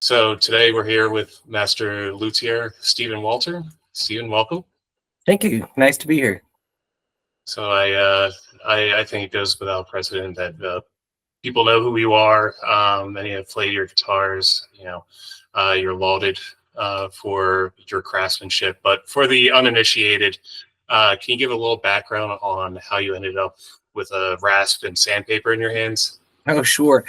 So today we're here with Master Luthier Stephen Walter. Stephen, welcome. Thank you. Nice to be here. So I think it goes without precedent that people know who you are. Many have played your guitars. You're lauded for your craftsmanship. But for the uninitiated, can you give a little background on how you ended up with a rasp and sandpaper in your hands? Oh, sure.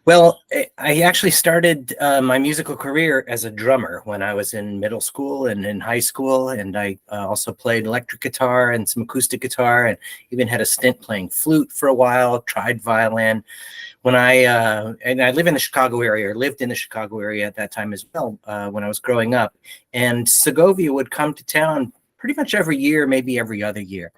Well, I actually started my musical career as a drummer when I was in middle school and in high school, and I also played electric guitar and some acoustic guitar, and even had a stint playing flute for a while. Tried violin. And I live in the Chicago area, or lived in the Chicago area at that time as well when I was growing up. And Segovia would come to town pretty much every year, maybe every other year.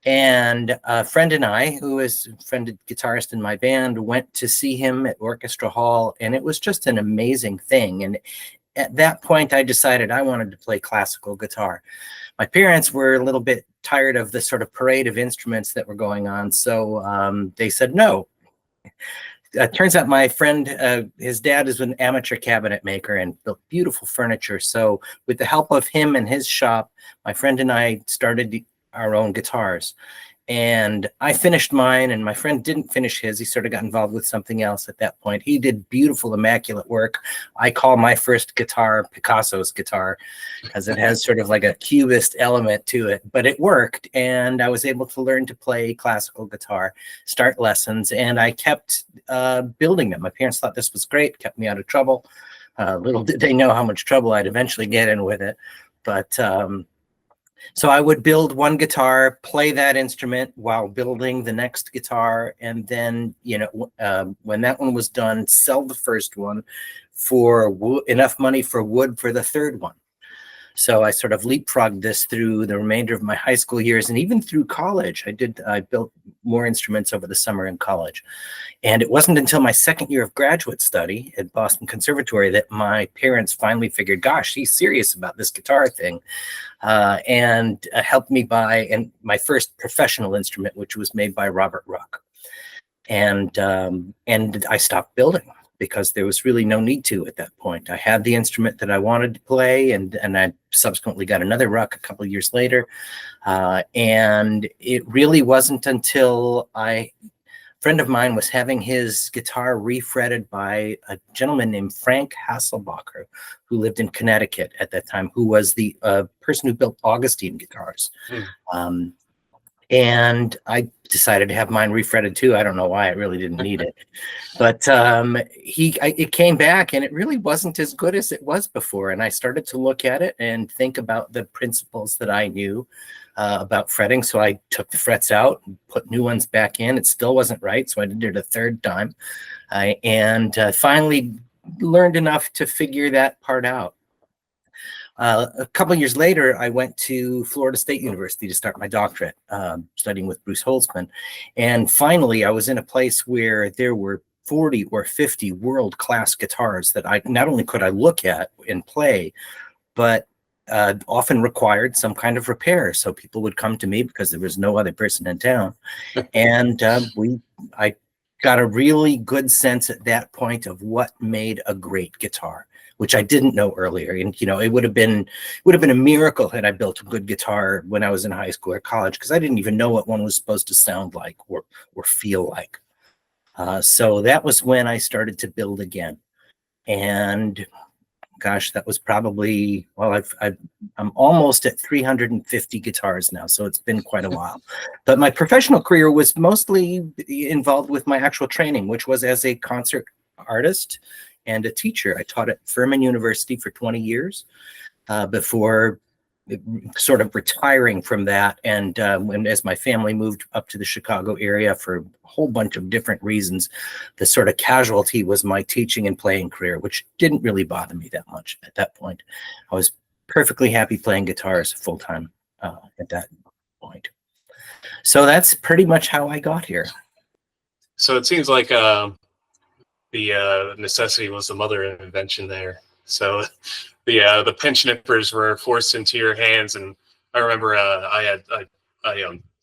And a friend and I, who is a friend guitarist in my band, went to see him at Orchestra Hall, and it was just an amazing thing. And at that point, I decided I wanted to play classical guitar. My parents were a little bit tired of the sort of parade of instruments that were going on, so they said no. Turns out my friend, his dad is an amateur cabinet maker and built beautiful furniture. So with the help of him and his shop, my friend and I started our own guitars. And I finished mine, and my friend didn't finish his. He sort of got involved with something else at that point. He did beautiful, immaculate work. I call my first guitar Picasso's guitar because it has sort of like a cubist element to it, but it worked. And I was able to learn to play classical guitar, start lessons, and I kept building them. My parents thought this was great, kept me out of trouble. Little did they know how much trouble I'd eventually get in with it. But so I would build one guitar, play that instrument while building the next guitar, and then, when that one was done, sell the first one for enough money for wood for the third one. So I sort of leapfrogged this through the remainder of my high school years, and even through college. I built more instruments over the summer in college. And it wasn't until my second year of graduate study at Boston Conservatory that my parents finally figured, gosh, he's serious about this guitar thing, and helped me buy my first professional instrument, which was made by Robert Ruck. And I stopped building because there was really no need to at that point. I had the instrument that I wanted to play, and I subsequently got another Ruck a couple of years later. And it really wasn't until a friend of mine was having his guitar refretted by a gentleman named Frank Hasselbacher, who lived in Connecticut at that time, who was the person who built Augustine guitars. And I decided to have mine refretted too. I don't know why. I really didn't need it, but it came back, and it really wasn't as good as it was before. And I started to look at it and think about the principles that I knew about fretting. So I took the frets out and put new ones back in. It still wasn't right, so I did it a third time, and finally learned enough to figure that part out. A couple of years later, I went to Florida State University to start my doctorate, studying with Bruce Holtzman. And finally, I was in a place where there were 40 or 50 world-class guitars that not only could I look at and play, but often required some kind of repair. So people would come to me because there was no other person in town. And I got a really good sense at that point of what made a great guitar, which I didn't know earlier. And, it would have been a miracle had I built a good guitar when I was in high school or college, because I didn't even know what one was supposed to sound like or feel like. So that was when I started to build again. And gosh, that was probably, well, I'm almost at 350 guitars now, so it's been quite a while. But my professional career was mostly involved with my actual training, which was as a concert artist and a teacher. I taught at Furman University for 20 years before sort of retiring from that. And as my family moved up to the Chicago area for a whole bunch of different reasons, the sort of casualty was my teaching and playing career, which didn't really bother me that much at that point. I was perfectly happy playing guitars full time at that point. So that's pretty much how I got here. So it seems like the necessity was the mother of invention there. So the pinch nippers were forced into your hands, and I remember I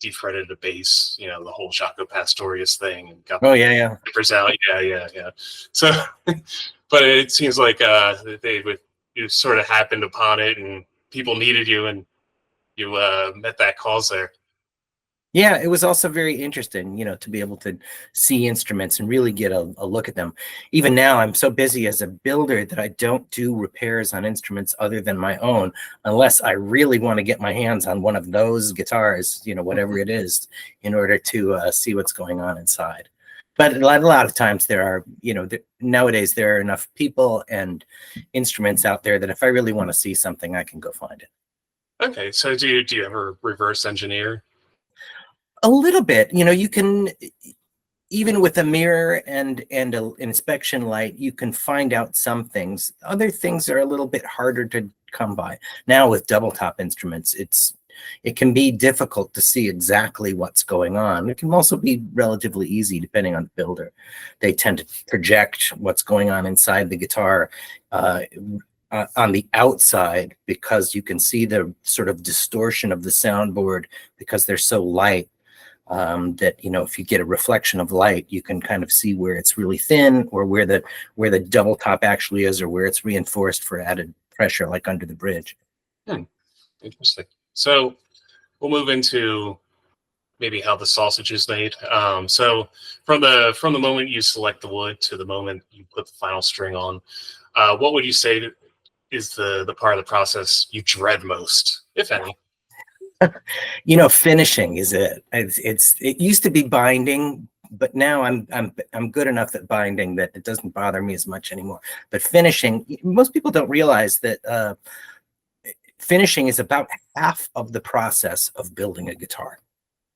defretted a bass, the whole Jaco Pastorius thing, and got yeah nippers out. Yeah. So, but it seems like you sort of happened upon it, and people needed you, and you met that cause there. Yeah, it was also very interesting, to be able to see instruments and really get a look at them. Even now, I'm so busy as a builder that I don't do repairs on instruments other than my own, unless I really want to get my hands on one of those guitars, whatever it is, in order to see what's going on inside. But a lot of times there are, nowadays there are enough people and instruments out there that if I really want to see something, I can go find it. Okay, so do you ever reverse engineer? A little bit, you can, even with a mirror and an inspection light, you can find out some things. Other things are a little bit harder to come by. Now with double top instruments, it can be difficult to see exactly what's going on. It can also be relatively easy depending on the builder. They tend to project what's going on inside the guitar on the outside, because you can see the sort of distortion of the soundboard because they're so light. That if you get a reflection of light, you can kind of see where it's really thin, or where the double top actually is, or where it's reinforced for added pressure, like under the bridge. Interesting. So we'll move into maybe how the sausage is made. So from the moment you select the wood to the moment you put the final string on, what would you say is the part of the process you dread most, if any? Finishing is it. It used to be binding, but now I'm good enough at binding that it doesn't bother me as much anymore. But finishing, most people don't realize that finishing is about half of the process of building a guitar.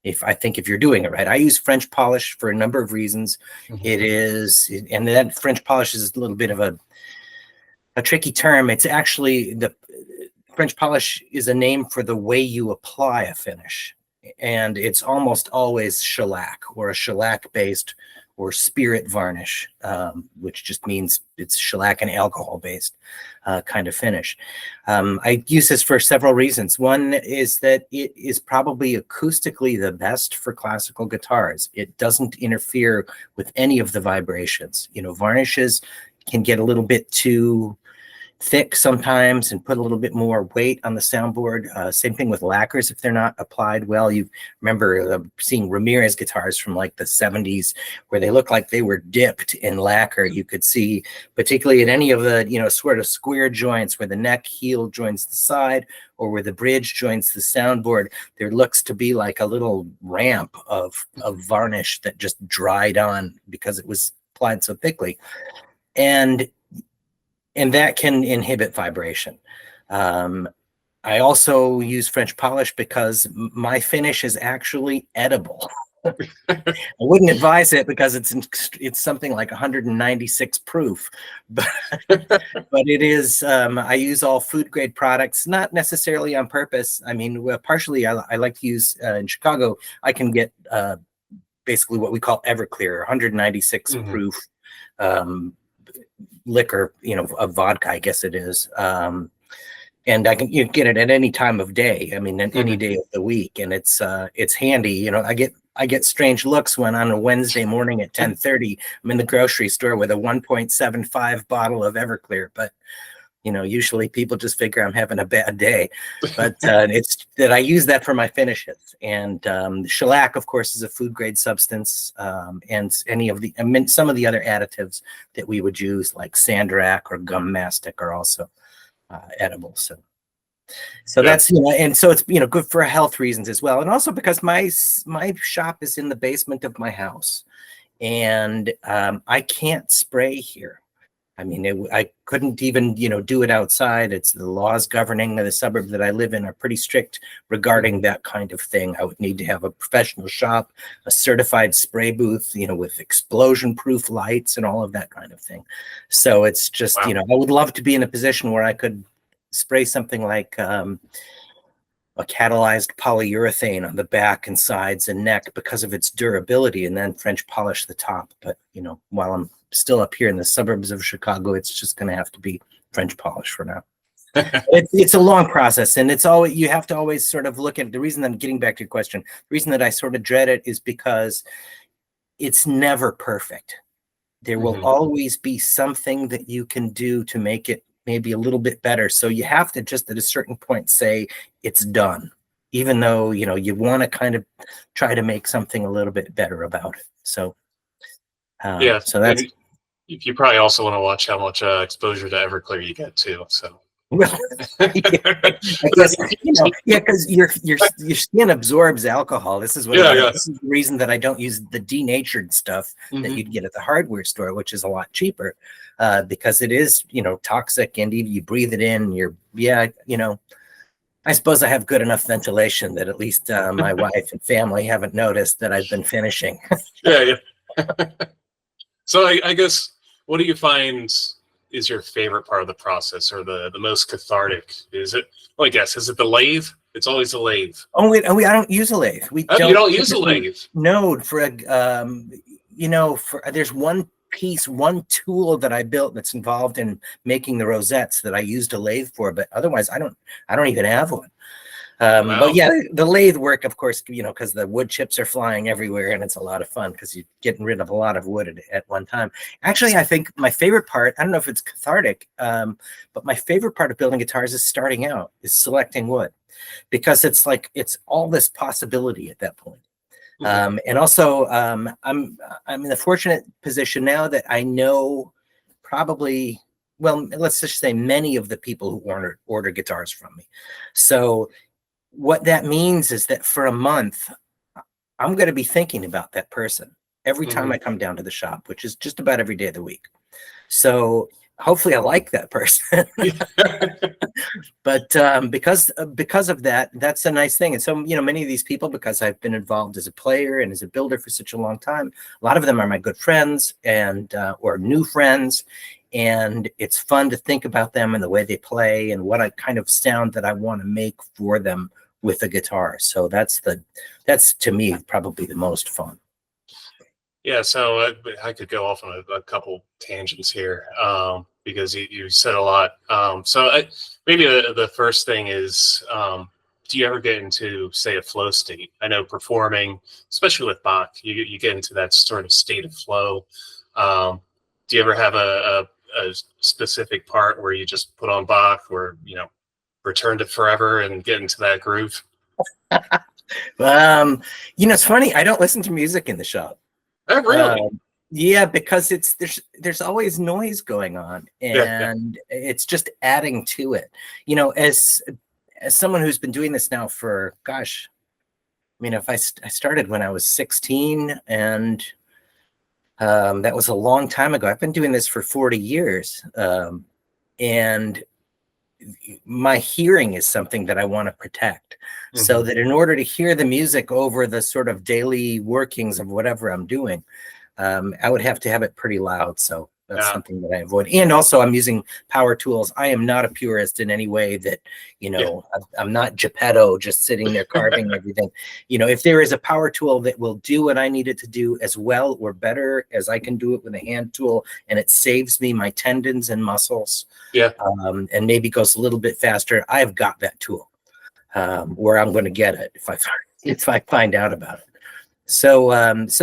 If you're doing it right. I use French polish for a number of reasons. Mm-hmm. And that French polish is a little bit of a tricky term. It's actually French polish is a name for the way you apply a finish. And it's almost always shellac, or a shellac-based or spirit varnish, which just means it's shellac and alcohol-based kind of finish. I use this for several reasons. One is that it is probably acoustically the best for classical guitars. It doesn't interfere with any of the vibrations. Varnishes can get a little bit too thick sometimes and put a little bit more weight on the soundboard. Same thing with lacquers if they're not applied well. You remember seeing Ramirez guitars from like the 70s where they look like they were dipped in lacquer. You could see, particularly at any of the sort of square joints where the neck heel joins the side, or where the bridge joins the soundboard, there looks to be like a little ramp of varnish that just dried on because it was applied so thickly. And that can inhibit vibration. I also use French polish because my finish is actually edible. I wouldn't advise it because it's something like 196 proof, but it is. I use all food grade products, not necessarily on purpose. I mean, partially I like to use in Chicago. I can get basically what we call Everclear, 196 Mm-hmm. proof. Liquor, of vodka, I guess it is. And I can get it at any time of day. I mean, any day of the week, and it's handy. I get strange looks when on a Wednesday morning at 10:30, I'm in the grocery store with a 1.75 bottle of Everclear, but usually people just figure I'm having a bad day. But it's that I use that for my finishes. And shellac, of course, is a food grade substance, and some of the other additives that we would use, like sandrac or gum mastic, are also edible. So that's and so it's good for health reasons as well, and also because my shop is in the basement of my house, and I can't spray here. I mean, I couldn't even, do it outside. It's the laws governing the suburb that I live in are pretty strict regarding that kind of thing. I would need to have a professional shop, a certified spray booth, with explosion-proof lights and all of that kind of thing. So it's just, Wow. I would love to be in a position where I could spray something like a catalyzed polyurethane on the back and sides and neck because of its durability, and then French polish the top. But, while I'm still up here in the suburbs of Chicago, it's just going to have to be French polish for now. It's a long process, and you have to always sort of look at the reason I'm getting back to your question. The reason that I sort of dread it is because it's never perfect. There will Hmm. always be something that you can do to make it maybe a little bit better. So you have to just at a certain point say it's done, even though, you want to kind of try to make something a little bit better about it. So, Yeah, so and that's, you probably also want to watch how much exposure to Everclear you get too. So well, yeah, I guess, yeah, because your skin absorbs alcohol. This is yeah, yeah. this is the reason that I don't use the denatured stuff that Hmm. you'd get at the hardware store, which is a lot cheaper, because it is, toxic, and even you breathe it in, I suppose I have good enough ventilation that at least my wife and family haven't noticed that I've been finishing. Yeah, yeah. So I guess, what do you find is your favorite part of the process, or the most cathartic? Is it? Well, I guess, is it the lathe? It's always the lathe. I don't use a lathe. We Oh, you don't don't use a typically lathe. node for a, there's one piece, one tool that I built that's involved in making the rosettes that I used a lathe for, but otherwise I don't even have one. But Wow. yeah, the lathe work, of course, because the wood chips are flying everywhere, and it's a lot of fun because you're getting rid of a lot of wood at one time. Actually, I think my favorite part, I don't know if it's cathartic, but my favorite part of building guitars is starting out, is selecting wood, because it's all this possibility at that point. Hmm. And also, I'm in the fortunate position now that I know probably, well, let's just say many of the people who order guitars from me. So what that means is that for a month, I'm going to be thinking about that person every time Hmm. I come down to the shop, which is just about every day of the week. So hopefully I like that person. But because of that, that's a nice thing. And so, many of these people, because I've been involved as a player and as a builder for such a long time, a lot of them are my good friends and or new friends. And it's fun to think about them and the way they play and what kind of sound that I want to make for them with a guitar. So that's to me probably the most fun. Yeah, so I could go off on a couple tangents here, because you said a lot. Maybe the first thing is, do you ever get into, say, a flow state? I know performing, especially with Bach, you get into that sort of state of flow. Um, do you ever have a specific part where you just put on Bach, or return to forever and get into that groove? It's funny. I don't listen to music in the shop. Oh, really? Yeah, because there's always noise going on, Yeah, yeah. and it's just adding to it. As someone who's been doing this now for, gosh, I mean, if I started when I was 16, and that was a long time ago. I've been doing this for 40 years, and my hearing is something that I want to protect. So Hmm. that in order to hear the music over the sort of daily workings of whatever I'm doing, I would have to have it pretty loud. So that's Yeah, something that I avoid. And also, I'm using power tools. I am not a purist in any way that, yeah. I'm not Geppetto just sitting there carving everything. If there is a power tool that will do what I need it to do as well or better as I can do it with a hand tool, and it saves me my tendons and muscles, Yeah. and maybe goes a little bit faster, I've got that tool, where I'm going to get it if I find out about it. So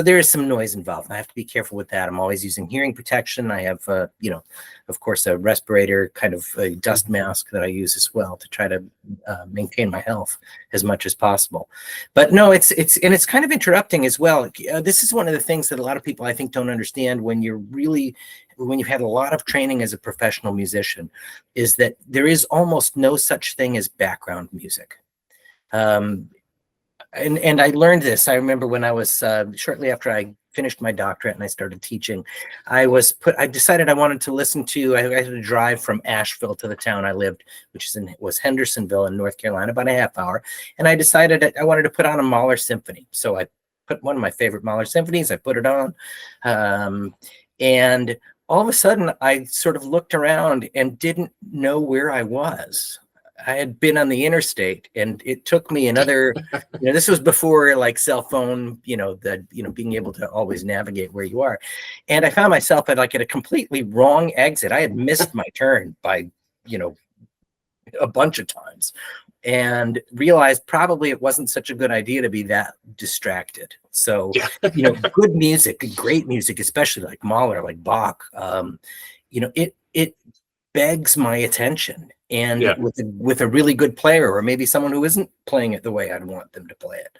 there is some noise involved. I have to be careful with that. I'm always using hearing protection. I have, of course, a respirator, kind of a dust Mhm. mask that I use as well to try to maintain my health as much as possible. But no, it's kind of interrupting as well. This is one of the things that a lot of people, I think, don't understand when you've had a lot of training as a professional musician, is that there is almost no such thing as background music. Um, and I learned this. I remember when I was shortly after I finished my doctorate and I started teaching, I decided I wanted to listen to. I had to drive from Asheville to the town I lived, which was Hendersonville in North Carolina, about a half hour. And I decided that I wanted to put on a Mahler symphony. So I put one of my favorite Mahler symphonies. I put it on, and all of a sudden I sort of looked around and didn't know where I was. I had been on the interstate, and it took me another, this was before like cell phone, being able to always navigate where you are. And I found myself at a completely wrong exit. I had missed my turn by, a bunch of times. and realized probably it wasn't such a good idea to be that distracted. So, Yeah. Good music, great music, especially like Mahler, like Bach, it begs my attention. And Yeah. with a really good player, or maybe someone who isn't playing it the way I'd want them to play it,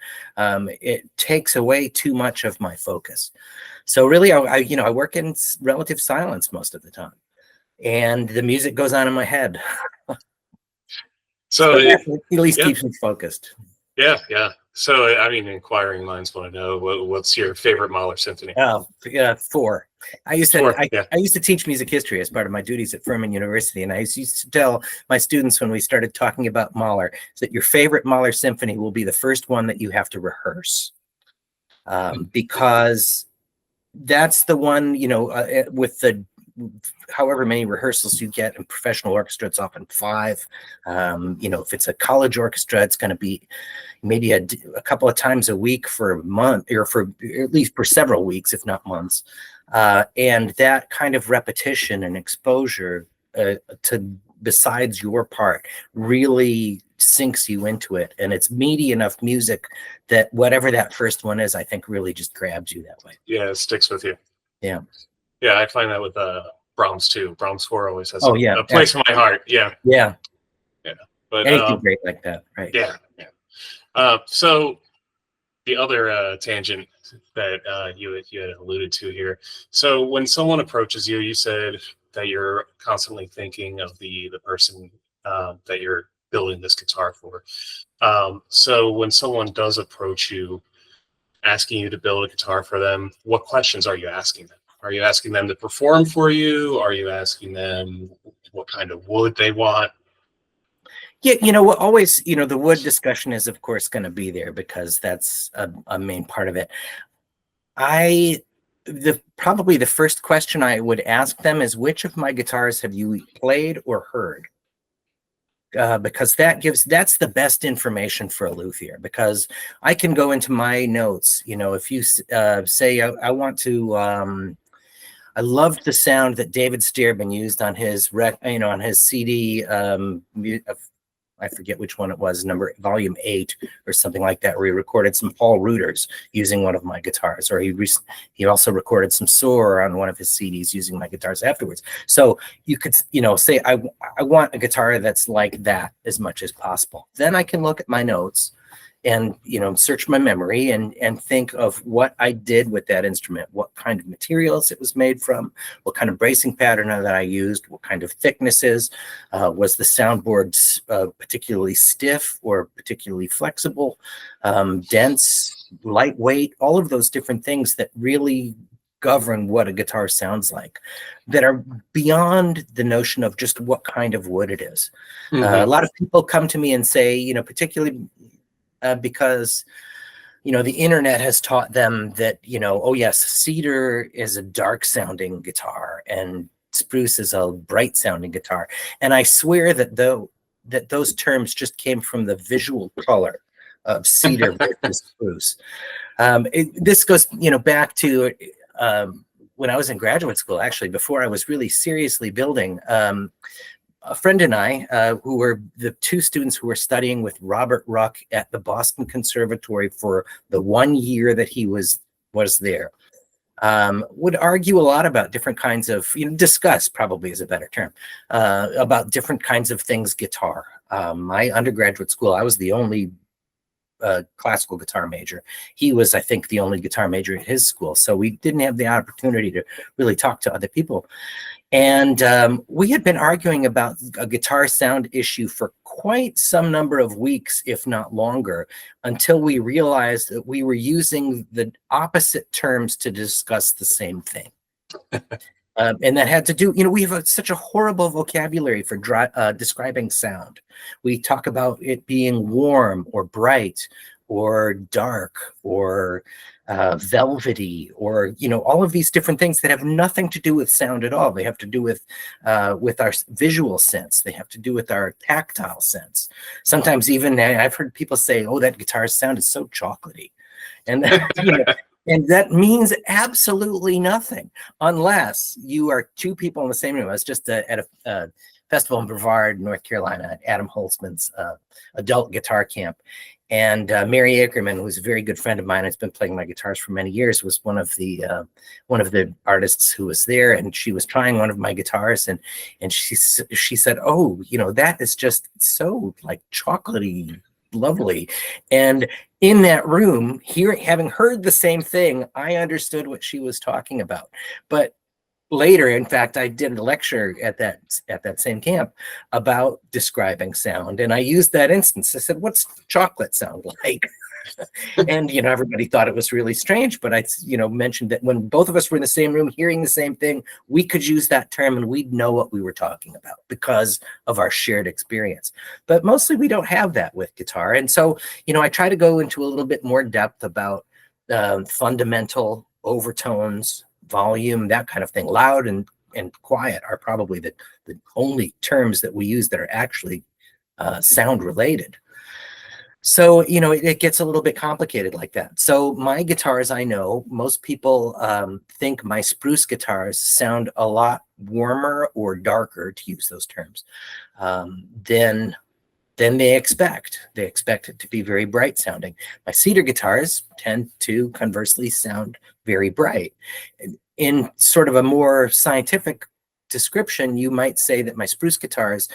it takes away too much of my focus. So really, I work in relative silence most of the time, and the music goes on in my head. So So that at least yeah, keeps me focused. yeah, yeah. So I mean, inquiring minds want to know what's your favorite Mahler symphony? Oh, yeah, four. I used to Four. I, Yeah. I used to teach music history as part of my duties at Furman University, and I used to tell my students when we started talking about Mahler that your favorite Mahler symphony will be the first one that you have to rehearse, because that's the one, with the however many rehearsals you get in professional orchestra, it's often 5. If it's a college orchestra, it's going to be maybe a couple of times a week for a month, or for at least for several weeks, if not months. And that kind of repetition and exposure to besides your part really sinks you into it. And it's meaty enough music that whatever that first one is, I think really just grabs you that way. Yeah, it sticks with you. Yeah. Yeah, I find that with Brahms too. Brahms 4 always has Oh, yeah. a place in my heart. Yeah. Yeah. Yeah. But Anything great like that. Right. yeah, yeah. So the other tangent that you had alluded to here. So when someone approaches you, you said that you're constantly thinking of the person that you're building this guitar for. So when someone does approach you, asking you to build a guitar for them, what questions are you asking them? Are you asking them to perform for you? Are you asking them what kind of wood they want? Yeah, always, the wood discussion is, of course, going to be there because that's a main part of it. Probably the first question I would ask them is, which of my guitars have you played or heard? Because that's the best information for a luthier, because I can go into my notes. If you say I want to, I loved the sound that David Stearman used on his on his CD. I forget which one it was, volume 8 or something like that, where he recorded some Paul Reuters using one of my guitars, or he also recorded some Soar on one of his CDs using my guitars afterwards. So you could, say I want a guitar that's like that as much as possible. Then I can look at my notes and search my memory and think of what I did with that instrument, what kind of materials it was made from, what kind of bracing pattern that I used, what kind of thicknesses, was the soundboard particularly stiff or particularly flexible, dense, lightweight, all of those different things that really govern what a guitar sounds like, that are beyond the notion of just what kind of wood it is. A lot of people come to me and say, particularly because the internet has taught them that oh yes, cedar is a dark sounding guitar and spruce is a bright sounding guitar, and I swear that those terms just came from the visual color of cedar versus spruce. This goes back to when I was in graduate school, actually, before I was really seriously building. A friend and I, who were the 2 students who were studying with Robert Ruck at the Boston Conservatory for the 1 year that he was there, would argue a lot about different kinds of, discuss probably is a better term, about different kinds of things guitar. My undergraduate school, I was the only classical guitar major. He was, I think, the only guitar major at his school. So we didn't have the opportunity to really talk to other people. And we had been arguing about a guitar sound issue for quite some number of weeks, if not longer, until we realized that we were using the opposite terms to discuss the same thing. And that had to do, we have such a horrible vocabulary for describing sound. We talk about it being warm or bright or dark or velvety, or all of these different things that have nothing to do with sound at all. They have to do with our visual sense. They have to do with our tactile sense. Sometimes even I've heard people say, "Oh, that guitar sound is so chocolatey," and and that means absolutely nothing unless you are 2 people in the same room. I was just at festival in Brevard, North Carolina, at Adam Holtzman's adult guitar camp. And Mary Ackerman, who's a very good friend of mine, has been playing my guitars for many years, was one of the artists who was there, and she was trying one of my guitars, and she said, "Oh, that is just so like chocolatey, lovely." And in that room, having heard the same thing, I understood what she was talking about. But later, in fact, I did a lecture at that same camp about describing sound, and I used that instance. I said, "What's chocolate sound like?" And everybody thought it was really strange, but I mentioned that when both of us were in the same room hearing the same thing, we could use that term and we'd know what we were talking about because of our shared experience. But mostly we don't have that with guitar, and so I try to go into a little bit more depth about fundamental overtones, volume, that kind of thing. Loud and quiet are probably the only terms that we use that are actually sound related. So, it gets a little bit complicated like that. So my guitars, I know most people think my spruce guitars sound a lot warmer or darker, to use those terms, than they expect. They expect it to be very bright sounding. My cedar guitars tend to conversely sound very bright. In sort of a more scientific description, you might say that my spruce guitars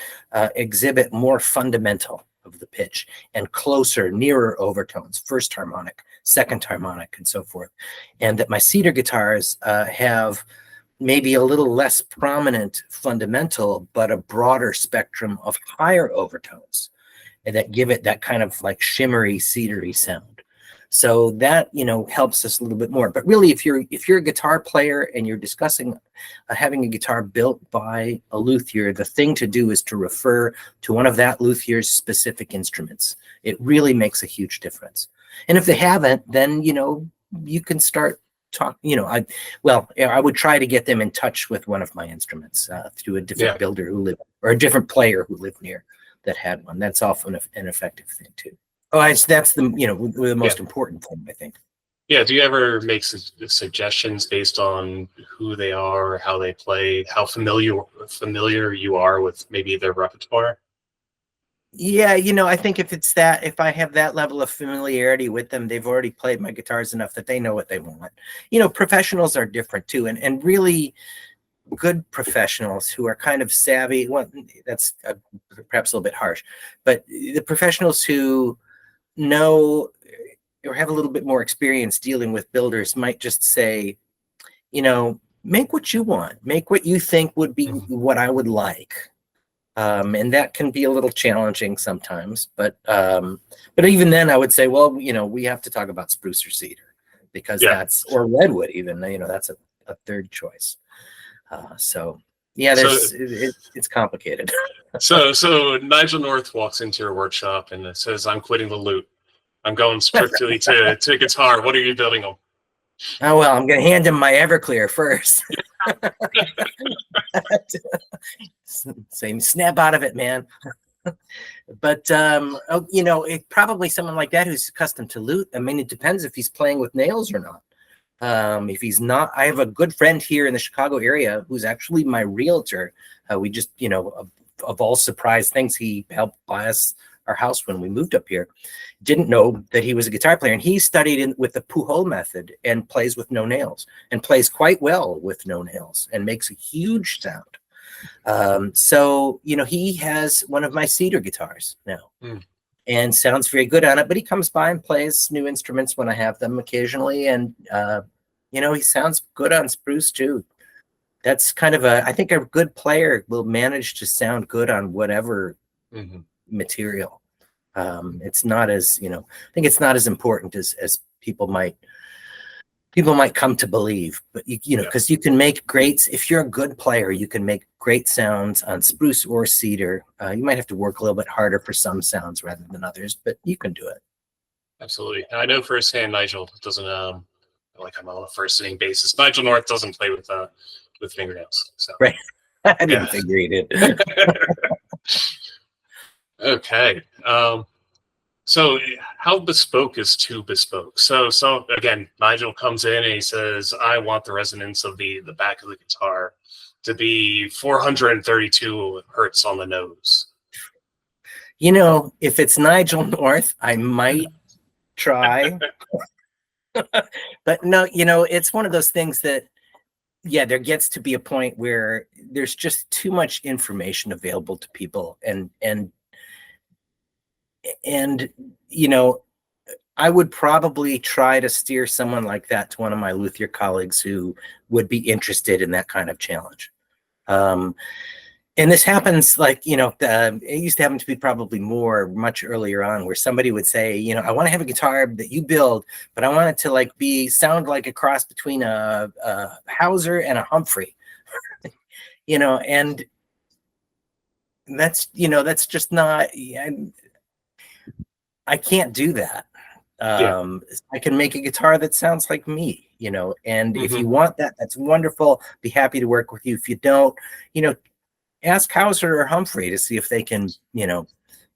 exhibit more fundamental of the pitch and closer, nearer overtones, first harmonic, second harmonic, and so forth. And that my cedar guitars have maybe a little less prominent fundamental, but a broader spectrum of higher overtones, and that give it that kind of like shimmery, cedary sound. So that helps us a little bit more. But really, if you're a guitar player and you're discussing having a guitar built by a luthier, the thing to do is to refer to one of that luthier's specific instruments. It really makes a huge difference. And if they haven't, then you can start talking. I would try to get them in touch with one of my instruments through a different builder who lived, or a different player who lived near that had one. That's often an effective thing too. Oh, that's the most important thing, I think. Yeah. Do you ever make suggestions based on who they are, how they play, how familiar you are with maybe their repertoire? Yeah, I think if I have that level of familiarity with them, they've already played my guitars enough that they know what they want. Professionals are different too, and really good professionals who are kind of savvy. Well, that's perhaps a little bit harsh, but the professionals who know or have a little bit more experience dealing with builders might just say, make what you want, make what you think would be what I would like. And that can be a little challenging sometimes, but even then I would say, well, we have to talk about spruce or cedar, because or redwood even, that's a third choice. So it's complicated. So Nigel North walks into your workshop and it says, "I'm quitting the lute. I'm going strictly to guitar. What are you building on?" Oh, well, I'm going to hand him my Everclear first. Say, snap out of it, man. But it probably someone like that who's accustomed to lute. I mean, it depends if he's playing with nails or not. If he's not, I have a good friend here in the Chicago area who's actually my realtor. We just, of all surprise things, he helped buy us our house when we moved up here. Didn't know that he was a guitar player, and he studied with the Pujol method and plays with no nails, and plays quite well with no nails, and makes a huge sound. So he has one of my cedar guitars now. And sounds very good on it, but he comes by and plays new instruments when I have them occasionally. And, he sounds good on spruce too. That's kind of I think a good player will manage to sound good on whatever material. It's not as, I think it's not as important as people might come to believe, but because you can make if you're a good player, you can make great sounds on spruce or cedar. You might have to work a little bit harder for some sounds rather than others, but you can do it. Absolutely. I know firsthand Nigel doesn't, like I'm on a first name basis. Nigel North doesn't play with fingernails. So. Right. I didn't figure he did. Okay. So how bespoke is too bespoke? So again, Nigel comes in and he says, "I want the resonance of the back of the guitar to be 432 hertz on the nose. You know, if it's Nigel North, I might try. But no, you know, it's one of those things that, yeah, there gets to be a point where there's just too much information available to people, and you know, I would probably try to steer someone like that to one of my Luthier colleagues who would be interested in that kind of challenge. And this happens, like, you know, it used to happen to be probably much earlier on, where somebody would say, you know, I want to have a guitar that you build, but I want it to like sound like a cross between a Hauser and a Humphrey, you know, and that's, you know, that's just not, I can't do that. Yeah. I can make a guitar that sounds like me, you know, and if you Mm-hmm. want that, that's wonderful. Be happy to work with you. If you don't, you know, ask Hauser or Humphrey to see if they can, you know,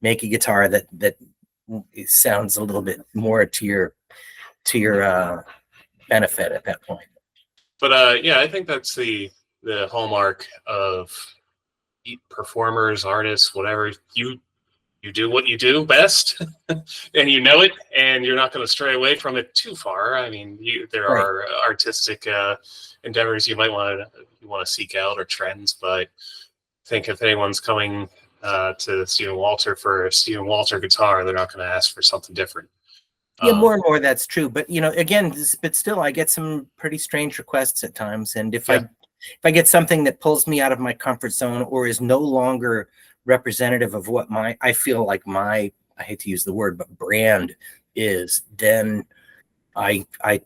make a guitar that sounds a little bit more to your benefit at that point. But yeah, I think that's the hallmark of performers, artists, whatever. You do what you do best, and you know it, and you're not going to stray away from it too far. I mean, there Right. are artistic endeavors you might want to seek out, or trends, but I think if anyone's coming to Stephen Walter for a Stephen Walter guitar, they're not going to ask for something different. Yeah, more and more that's true. But you know, again, but still, I get some pretty strange requests at times, and if I get something that pulls me out of my comfort zone or is no longer representative of what I feel like I hate to use the word, but brand is, then I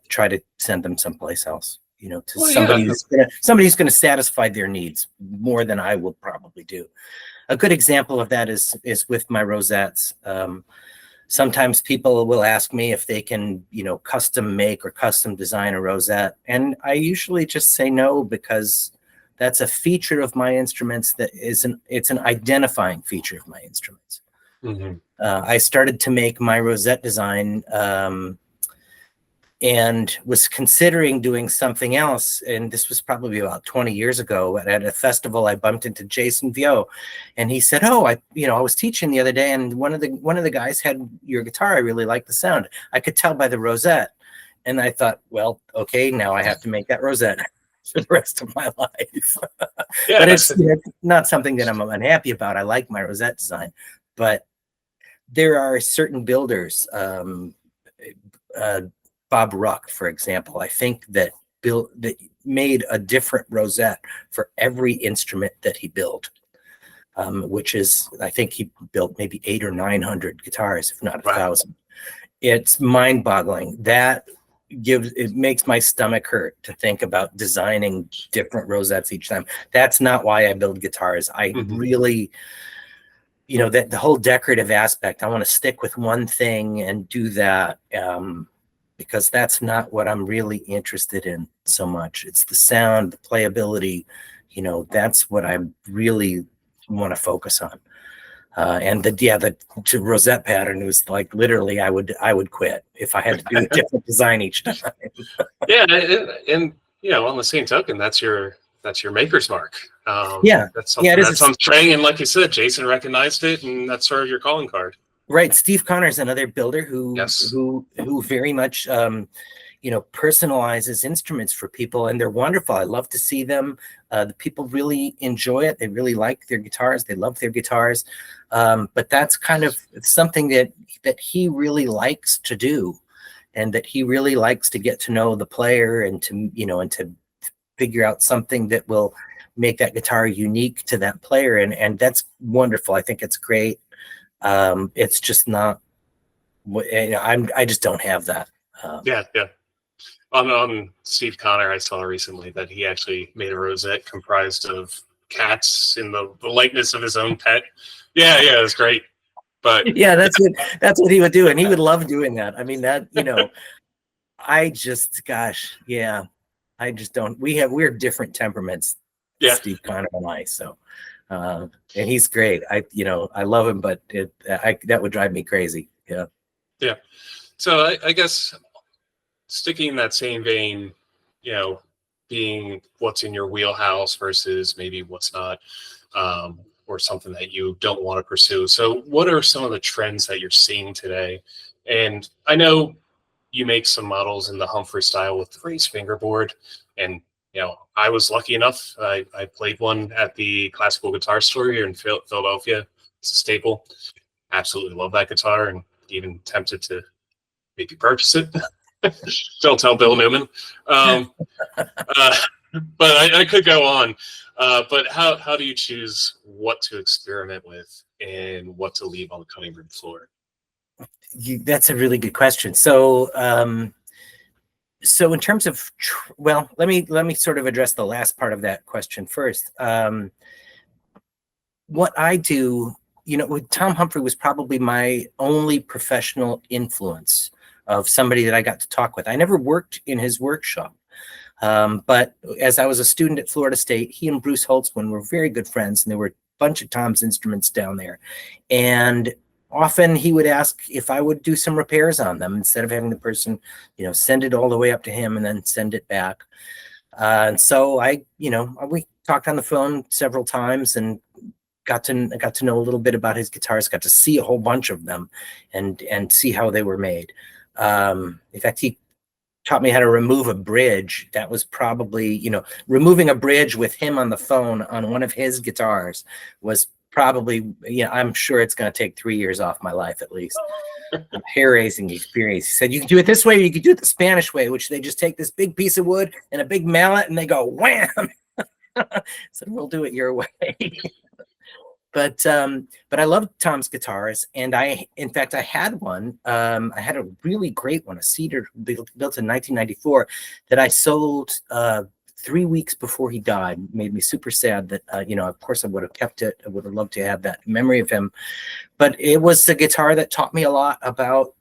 try to send them someplace else, you know, to somebody who's gonna satisfy their needs more than I will probably do. A good example of that is with my rosettes. Sometimes people will ask me if they can, you know, custom make or custom design a rosette, and I usually just say no, because that's a feature of my instruments it's an identifying feature of my instruments. Mm-hmm. I started to make my rosette design and was considering doing something else. And this was probably about 20 years ago. At a festival, I bumped into Jason Vio, and he said, "Oh, I was teaching the other day, and one of the guys had your guitar. I really like the sound. I could tell by the rosette." And I thought, well, okay, now I have to make that rosette for the rest of my life. Yeah, But it's not something that I'm unhappy about. I like my rosette design, but there are certain builders, Bob Ruck, for example, I think that made a different rosette for every instrument that he built, which is, I think he built maybe 800 or 900 guitars, if not 1,000. It's mind-boggling. It makes my stomach hurt to think about designing different rosettes each time. That's not why I build guitars. I really, you know, that the whole decorative aspect, I want to stick with one thing and do that, because that's not what I'm really interested in so much. It's the sound, the playability, you know, that's what I really want to focus on. And the rosette pattern was like, literally, I would quit if I had to do a different design each time. Yeah, and you know, on the same token, that's your maker's mark. That's something that's on string, and like you said, Jason recognized it, and that's sort of your calling card. Right. Steve Connor's another builder who very much, you know, personalizes instruments for people, and they're wonderful. I love to see them. The people really enjoy it. They really like their guitars. They love their guitars. But that's kind of something that he really likes to do, and that he really likes to get to know the player, and to figure out something that will make that guitar unique to that player. And that's wonderful. I think it's great. It's just not, I just don't have that. Yeah. On Steve Connor, I saw recently that he actually made a rosette comprised of cats in the likeness of his own pet. Yeah, it was great. But yeah, that's what he would do, and he would love doing that. I mean, that, you know, I just don't. We're different temperaments, Steve Connor and I. So, and he's great. I love him, but that would drive me crazy. Yeah. So I guess sticking in that same vein, you know, being what's in your wheelhouse versus maybe what's not, or something that you don't want to pursue. So, what are some of the trends that you're seeing today? And I know you make some models in the Humphrey style with the raised fingerboard, and I was lucky enough. I played one at the classical guitar store here in Philadelphia. It's a staple. Absolutely love that guitar, and even tempted to maybe purchase it. Don't tell Bill Newman. Um, uh, but I could go on. But how do you choose what to experiment with and what to leave on the cutting room floor? That's a really good question. So, so in terms of, well, let me sort of address the last part of that question first. What I do, with Tom Humphrey was probably my only professional influence of somebody that I got to talk with. I never worked in his workshop. But as I was a student at Florida State, he and Bruce Holtzman were very good friends, and there were a bunch of Tom's instruments down there. And often he would ask if I would do some repairs on them instead of having the person, send it all the way up to him and then send it back. And so we talked on the phone several times and got to know a little bit about his guitars, got to see a whole bunch of them and see how they were made. In fact, he taught me how to remove a bridge. That was probably, removing a bridge with him on the phone on one of his guitars was probably, I'm sure it's going to take 3 years off my life at least. Hair-raising experience. He said, you can do it this way, or you can do it the Spanish way, which they just take this big piece of wood and a big mallet and they go wham. So we'll do it your way. But I loved Tom's guitars, and in fact, I had one. I had a really great one, a cedar built in 1994 that I sold 3 weeks before he died. It made me super sad that, of course I would have kept it. I would have loved to have that memory of him. But it was a guitar that taught me a lot about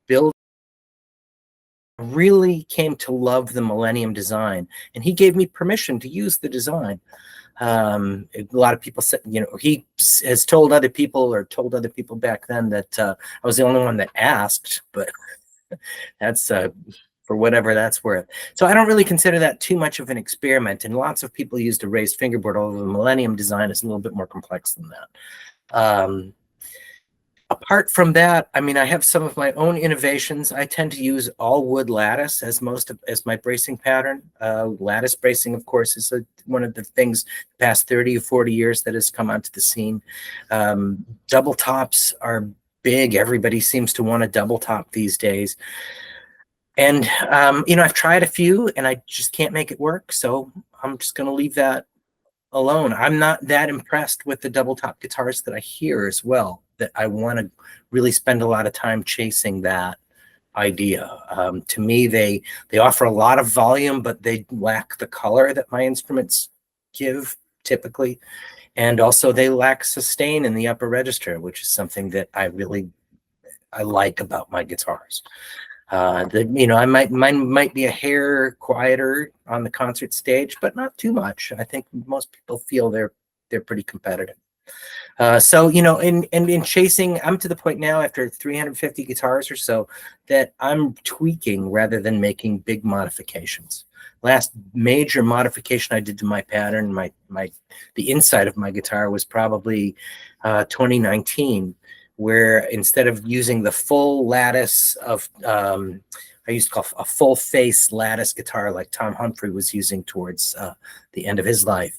building. I really came to love the Millennium design, and he gave me permission to use the design. A lot of people said, he has told other people back then that I was the only one that asked, but that's for whatever that's worth. So I don't really consider that too much of an experiment, and lots of people used a raised fingerboard, although the Millennium design is a little bit more complex than that. Apart from that, I have some of my own innovations. I tend to use all wood lattice as my bracing pattern. Lattice bracing, of course, is one of the things the past 30 or 40 years that has come onto the scene. Double tops are big. Everybody seems to want a double top these days. And, I've tried a few and I just can't make it work. So I'm just going to leave that alone. I'm not that impressed with the double top guitars that I hear as well, that I want to really spend a lot of time chasing that idea. To me, they offer a lot of volume, but they lack the color that my instruments give typically. And also they lack sustain in the upper register, which is something that I like about my guitars. I might be a hair quieter on the concert stage, but not too much. I think most people feel they're pretty competitive. So in chasing, I'm to the point now after 350 guitars or so that I'm tweaking rather than making big modifications. Last major modification I did to my pattern, the inside of my guitar was probably 2019. Where instead of using the full lattice of, I used to call a full face lattice guitar like Tom Humphrey was using towards the end of his life,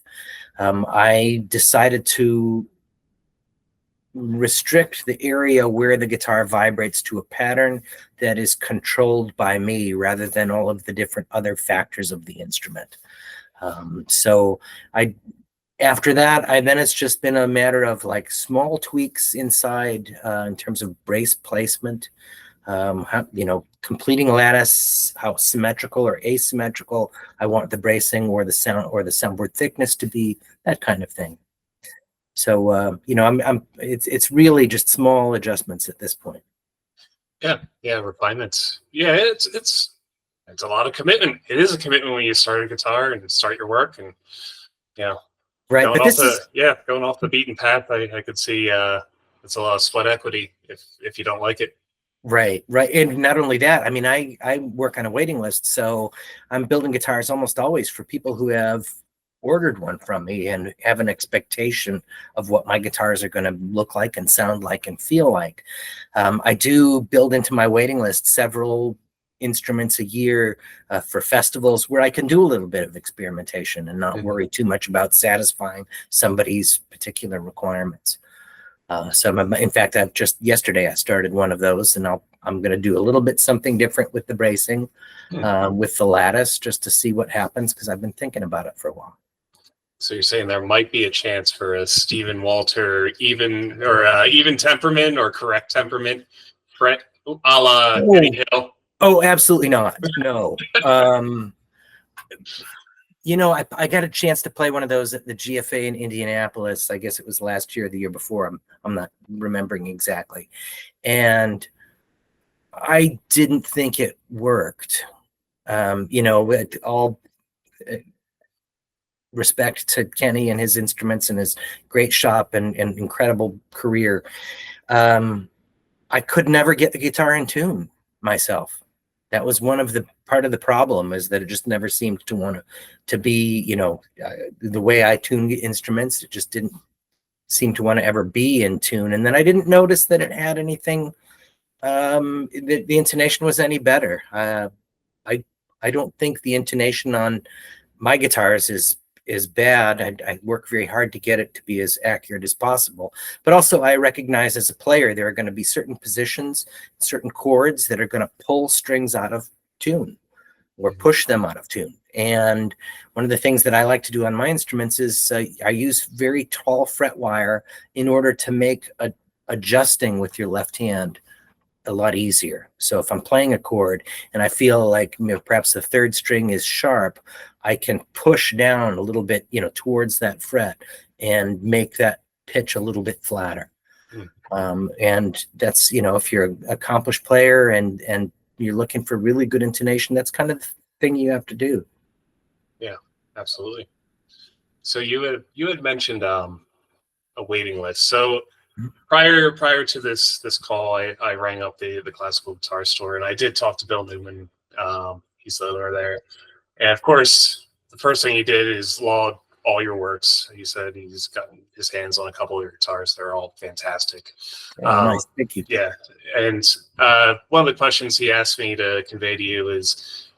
I decided to restrict the area where the guitar vibrates to a pattern that is controlled by me rather than all of the different other factors of the instrument. So after that, then it's just been a matter of like small tweaks inside in terms of brace placement, completing lattice, how symmetrical or asymmetrical I want the bracing or the soundboard thickness to be, that kind of thing. So it's really just small adjustments at this point. Yeah, refinements. Yeah, it's a lot of commitment. It is a commitment when you start a guitar and start your work, and right. Going But off the beaten path, I could see it's a lot of sweat equity if you don't like it. Right, right. And not only that, I mean, I work on a waiting list, so I'm building guitars almost always for people who have ordered one from me and have an expectation of what my guitars are going to look like and sound like and feel like. I do build into my waiting list several instruments a year for festivals where I can do a little bit of experimentation and not worry too much about satisfying somebody's particular requirements. In fact, I've just yesterday I started one of those, and I'm going to do a little bit something different with the bracing, with the lattice, just to see what happens because I've been thinking about it for a while. So you're saying there might be a chance for a Stephen Walter even temperament or correct temperament fret a la Eddie Hill? Oh, absolutely not. No. I got a chance to play one of those at the GFA in Indianapolis. I guess it was last year or the year before. I'm not remembering exactly. And I didn't think it worked. With all respect to Kenny and his instruments and his great shop and incredible career, I could never get the guitar in tune myself. That was part of the problem, is that it just never seemed to want to be, the way I tune instruments. It just didn't seem to want to ever be in tune. And then I didn't notice that it had anything, the intonation was any better. I don't think the intonation on my guitars is bad. I work very hard to get it to be as accurate as possible. But also I recognize as a player, there are going to be certain positions, certain chords that are going to pull strings out of tune or push them out of tune. And one of the things that I like to do on my instruments is I use very tall fret wire in order to make adjusting with your left hand a lot easier. So if I'm playing a chord and I feel like perhaps the third string is sharp, I can push down a little bit, towards that fret and make that pitch a little bit flatter. And that's, if you're an accomplished player and you're looking for really good intonation, that's kind of the thing you have to do. Yeah, absolutely. So you had mentioned a waiting list. So prior to this call, I rang up the classical guitar store, and I did talk to Bill Newman. He's the owner there, and of course, the first thing he did is log all your works. He said he's gotten his hands on a couple of your guitars. They're all fantastic. Nice, thank you. Yeah, and one of the questions he asked me to convey to you is,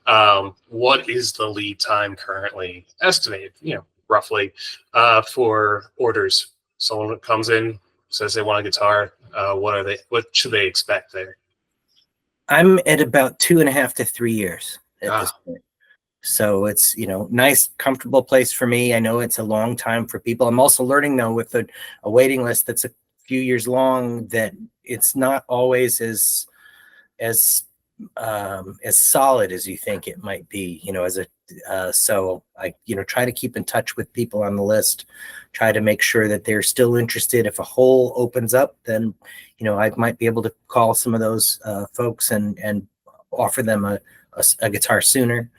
what is the lead time currently estimated? Roughly, for orders. Someone comes in, says they want a guitar. What should they expect there? I'm at about 2.5 to 3 years at this point. So it's, nice, comfortable place for me. I know it's a long time for people. I'm also learning, though, with a waiting list that's a few years long, that it's not always as solid as you think it might be, so I, try to keep in touch with people on the list, try to make sure that they're still interested. If a hole opens up, then, I might be able to call some of those folks and offer them a guitar sooner.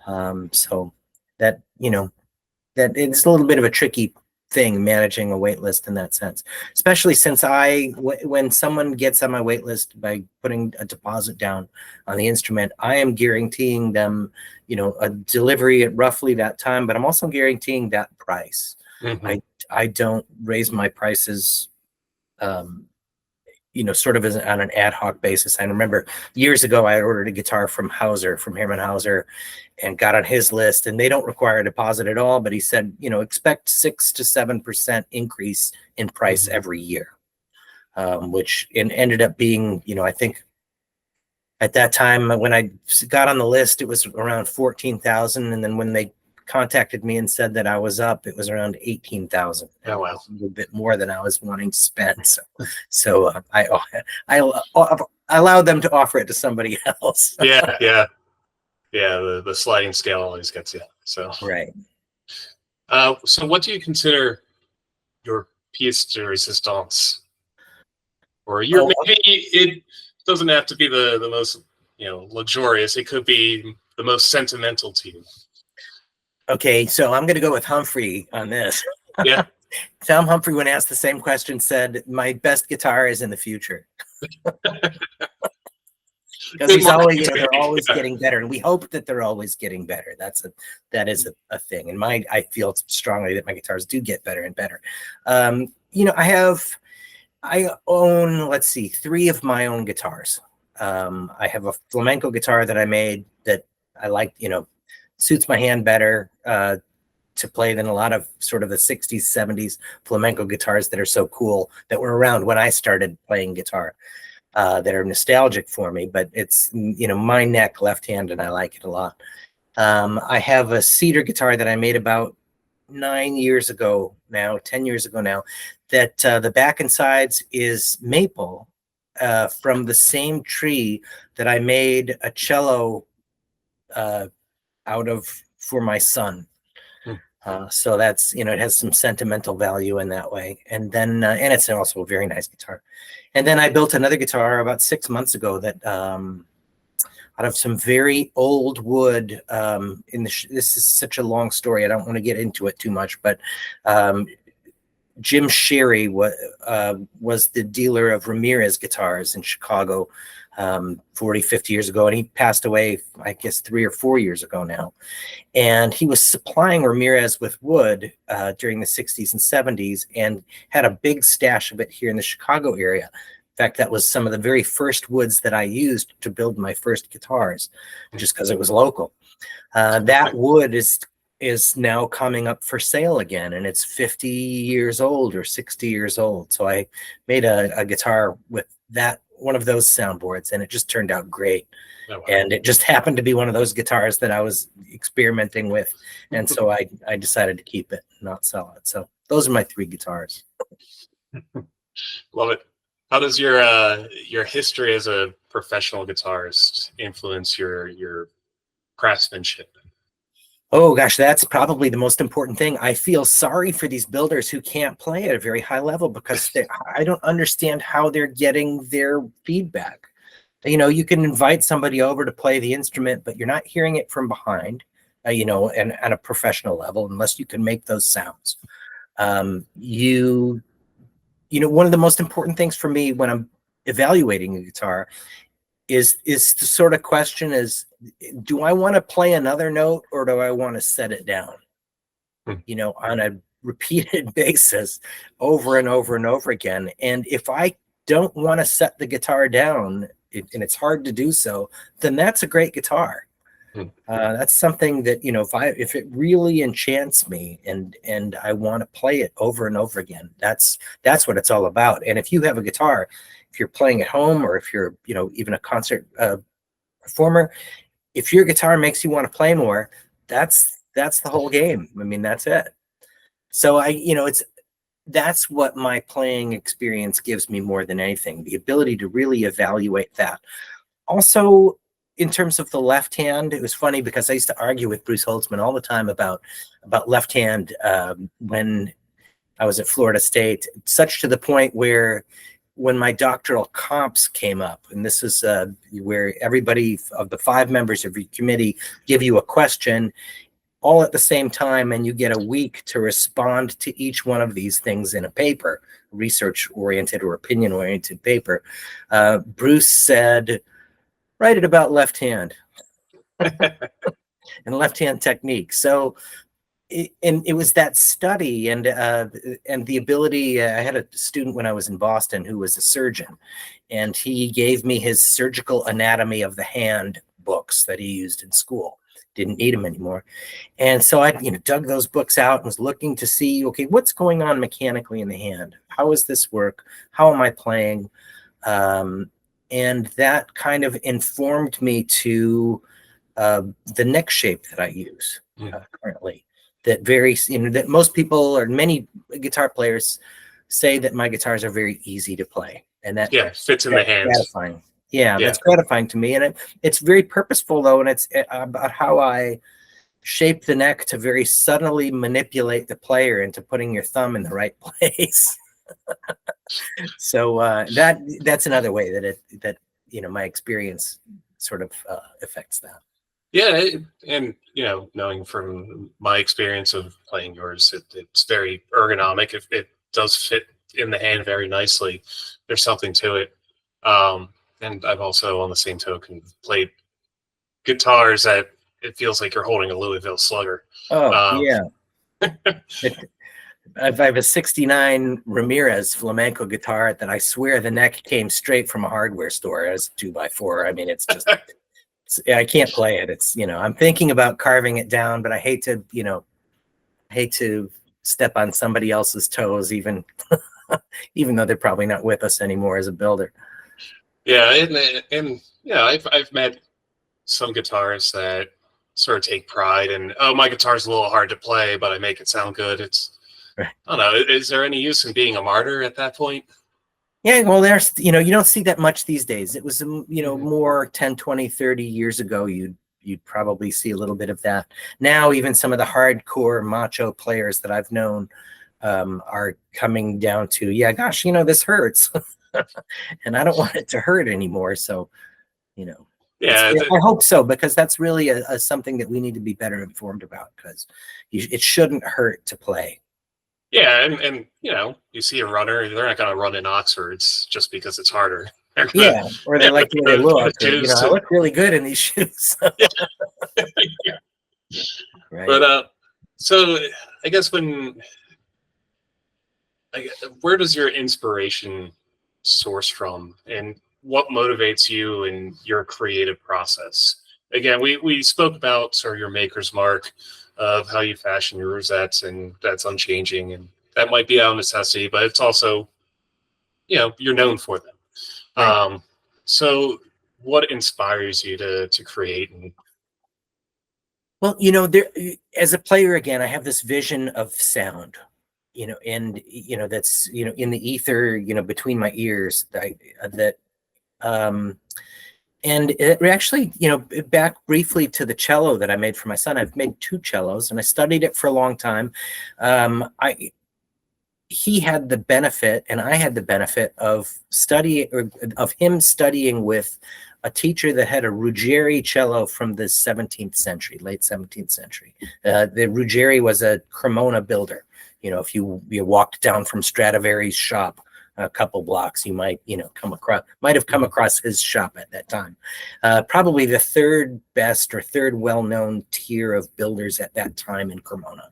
So that, that it's a little bit of a tricky thing managing a wait list in that sense, especially since when someone gets on my wait list by putting a deposit down on the instrument, I am guaranteeing them, a delivery at roughly that time, but I'm also guaranteeing that price. I don't raise my prices, sort of on an ad hoc basis. I remember years ago, I ordered a guitar from Herman Hauser, and got on his list, and they don't require a deposit at all. But he said, expect 6 to 7% increase in price every year, which ended up being, I think at that time when I got on the list, it was around 14,000. And then when they contacted me and said that I was up, it was around 18,000. Oh, wow. A little bit more than I was wanting to spend. So I allowed them to offer it to somebody else. Yeah. The sliding scale always gets you. So right. So what do you consider your pièce de résistance? Or maybe it doesn't have to be the most luxurious. It could be the most sentimental to you. Okay, so I'm going to go with Humphrey on this. Yeah. Tom Humphrey, when asked the same question, said, "My best guitar is in the future." because he's more always, they're activity. always getting better, and we hope that they're always getting better. That is a thing. And I feel strongly that my guitars do get better and better. I own, let's see, 3 of my own guitars. I have a flamenco guitar that I made that I like, suits my hand better to play than a lot of sort of the 60s, 70s flamenco guitars that are so cool that were around when I started playing guitar, that are nostalgic for me. But it's, my neck, left hand, and I like it a lot. I have a cedar guitar that I made about 10 years ago now, that the back and sides is maple, from the same tree that I made a cello out of for my son. So that's, it has some sentimental value in that way. And then, and it's also a very nice guitar. And then I built another guitar about 6 months ago that, out of some very old wood. This is such a long story. I don't want to get into it too much, but Jim Sherry was the dealer of Ramirez guitars in Chicago 40, 50 years ago. And he passed away, I guess, 3 or 4 years ago now. And he was supplying Ramirez with wood during the 60s and 70s and had a big stash of it here in the Chicago area. In fact, that was some of the very first woods that I used to build my first guitars, just because it was local. That wood is now coming up for sale again, and it's 50 years old or 60 years old. So I made a guitar with that, one of those soundboards, and it just turned out great. Oh, wow. And it just happened to be one of those guitars that I was experimenting with. And so I decided to keep it, not sell it. So those are my 3 guitars. Love it. How does your history as a professional guitarist influence your craftsmanship? Oh gosh, that's probably the most important thing. I feel sorry for these builders who can't play at a very high level, because I don't understand how they're getting their feedback. You can invite somebody over to play the instrument, but you're not hearing it from behind, and at a professional level, unless you can make those sounds. One of the most important things for me when I'm evaluating a guitar is the sort of question is, do I want to play another note, or do I want to set it down? On a repeated basis over and over and over again. And if I don't want to set the guitar down, and it's hard to do so, then that's a great guitar. That's something that, if it really enchants me and I want to play it over and over again, that's what it's all about. And if you have a guitar, if you're playing at home, or if you're, even a concert performer, if your guitar makes you want to play more, that's the whole game. I mean, that's it. So that's what my playing experience gives me more than anything, the ability to really evaluate that. Also, in terms of the left hand, it was funny because I used to argue with Bruce Holtzman all the time about left hand when I was at Florida State, such to the point where when my doctoral comps came up, and this is where everybody of the 5 members of your committee give you a question all at the same time, and you get a week to respond to each one of these things in a paper, research-oriented or opinion-oriented paper. Bruce said, write it about left hand and left hand technique. So, it was that study and the ability. I had a student when I was in Boston who was a surgeon, and he gave me his surgical anatomy of the hand books that he used in school. Didn't need them anymore. And so I, dug those books out and was looking to see, okay, what's going on mechanically in the hand? How does this work? How am I playing? And that kind of informed me to the neck shape that I use currently. That varies, that most people or many guitar players say that my guitars are very easy to play, and that fits in the hands. Gratifying. Yeah, that's gratifying to me, and it's very purposeful though, and it's about how I shape the neck to very subtly manipulate the player into putting your thumb in the right place. So that's another way that my experience sort of affects that. Yeah, and knowing from my experience of playing yours, it's very ergonomic. It does fit in the hand very nicely. There's something to it. and I've also, on the same token, played guitars that it feels like you're holding a Louisville Slugger. Oh, Um, yeah. I have a 69 Ramirez flamenco guitar that I swear the neck came straight from a hardware store as a 2x4. I mean, it's just, I can't play it. It's, I'm thinking about carving it down, but I hate to step on somebody else's toes, even though they're probably not with us anymore as a builder. yeah, and yeah, I've met some guitarists that sort of take pride in, oh, my guitar's a little hard to play, but I make it sound good. It's, Right. I don't know. Is there any use in being a martyr at that point? Yeah, well, there's, you don't see that much these days. It was, Mhm. more 10, 20, 30 years ago, you'd probably see a little bit of that. Now, even some of the hardcore macho players that I've known are coming down to, yeah, gosh, this hurts. And I don't want it to hurt anymore. So, Yeah, I hope so, because that's really a something that we need to be better informed about, because it shouldn't hurt to play. yeah, and you see a runner, they're not going to run in Oxfords just because it's harder. They're gonna, Yeah, or they like the way they gonna look, or choose I to, look really good in these shoes. yeah. Right. But so I guess where does your inspiration source from, and what motivates you in your creative process? Again, we spoke about sort of your maker's mark of how you fashion your rosettes, and that's unchanging, and that might be out of necessity, but it's also, you're known for them. Right. So what inspires you to create? And Well, there, as a player, again, I have this vision of sound, and that's in the ether, between my ears, that um and it actually, back briefly to the cello that I made for my son. I've made two cellos, and I studied it for a long time. I He had the benefit, and I had the benefit of him studying with a teacher that had a Ruggieri cello from the 17th century, late 17th century. The Ruggieri was a Cremona builder. If you walked down from Stradivari's shop a couple blocks, you might have come across his shop at that time. Probably the third best or third well-known tier of builders at that time in Cremona.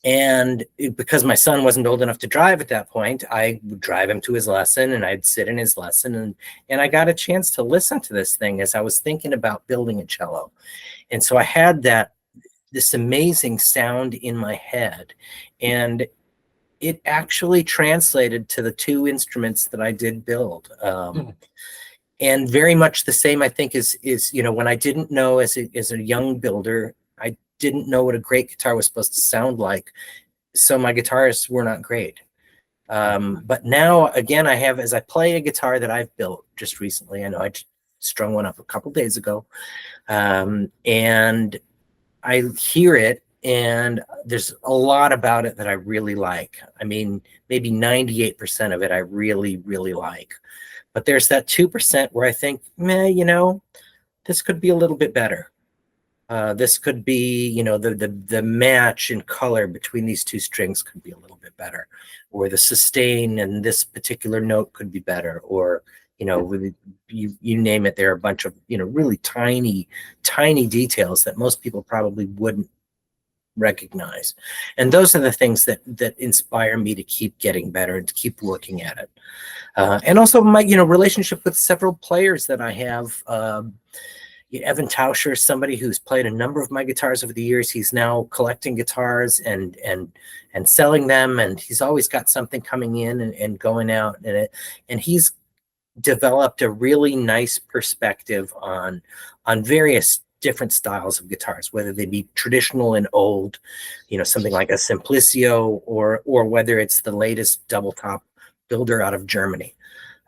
And because my son wasn't old enough to drive at that point, I would drive him to his lesson, and I'd sit in his lesson, and I got a chance to listen to this thing as I was thinking about building a cello. And so I had this amazing sound in my head, and it actually translated to the two instruments that I did build. And very much the same, I think, is when I didn't know, as a young builder, I didn't know what a great guitar was supposed to sound like, so my guitarists were not great. But now, again, as I play a guitar that I've built just recently, I know I strung one up a couple days ago, and I hear it, and there's a lot about it that I really like. I mean, maybe 98% of it I really, really like. But there's that 2% where I think, this could be a little bit better. This could be, the match in color between these two strings could be a little bit better, or the sustain and this particular note could be better, or you name it. There are a bunch of really tiny details that most people probably wouldn't recognize, and those are the things that inspire me to keep getting better and to keep working at it. And also my relationship with several players that I have. Evan Tauscher, somebody who's played a number of my guitars over the years. He's now collecting guitars and selling them, and he's always got something coming in and going out, and he's developed a really nice perspective on various different styles of guitars, whether they be traditional and old, something like a Simplicio, or whether it's the latest double top builder out of Germany.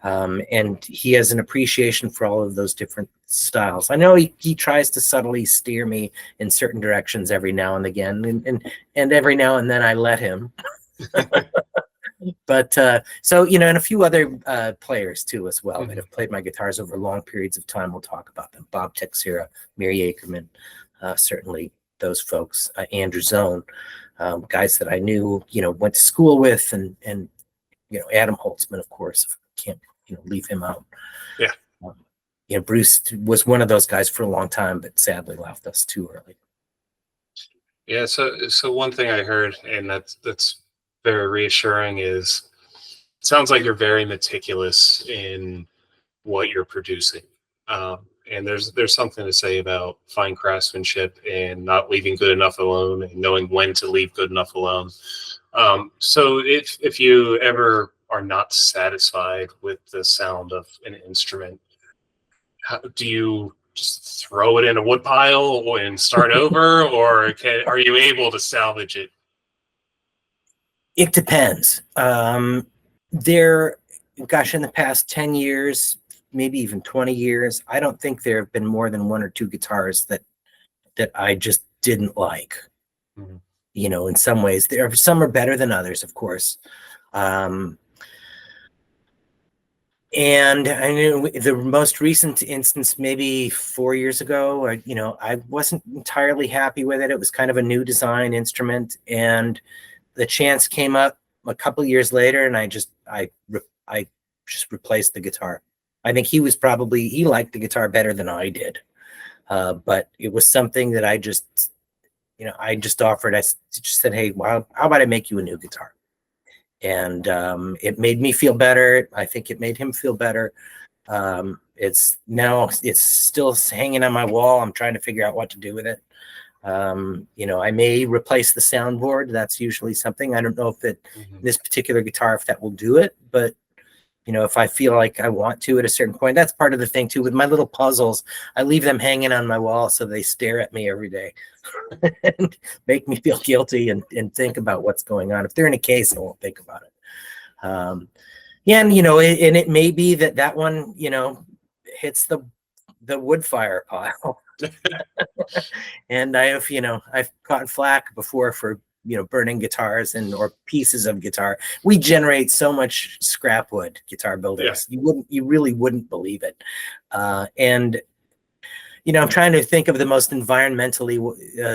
And he has an appreciation for all of those different styles. I know he tries to subtly steer me in certain directions every now and again, and every now and then I let him. But so, and a few other players too as well, that have played my guitars over long periods of time. We'll talk about them. Bob Texera, Mary Akerman, certainly those folks. Andrew Zone, guys that I knew, went to school with, and Adam Holtzman, of course. Can't leave him out. Yeah. Bruce was one of those guys for a long time, but sadly left us too early. Yeah. So one thing I heard, and that's very reassuring, is it sounds like you're very meticulous in what you're producing. And there's something to say about fine craftsmanship and not leaving good enough alone and knowing when to leave good enough alone. So if you ever are not satisfied with the sound of an instrument, do you just throw it in a wood pile and start over, or are you able to salvage it? It depends. Gosh, in the past 10 years, maybe even 20 years, I don't think there have been more than one or two guitars that I just didn't like. Mhm. In some ways, some are better than others, of course. And I knew the most recent instance, maybe 4 years ago, I wasn't entirely happy with it. It was kind of a new design instrument, and the chance came up a couple years later, and I just replaced the guitar. I think he liked the guitar better than I did, but it was something that I just offered. I just said, "Hey, well, how about I make you a new guitar?" And it made me feel better. I think it made him feel better. It's still hanging on my wall. I'm trying to figure out what to do with it. I may replace the soundboard. That's usually something. I don't know if this particular guitar, if that will do it, but if I feel like I want to at a certain point, that's part of the thing too. With my little puzzles, I leave them hanging on my wall so they stare at me every day and make me feel guilty and think about what's going on. If they're in a case, I won't think about it. Yeah, and and it may be that one, hits the wood fire pile. And I've gotten flack before for burning guitars or pieces of guitar. We generate so much scrap wood, guitar builders. Yeah. You really wouldn't believe it. And I'm trying to think of the most environmentally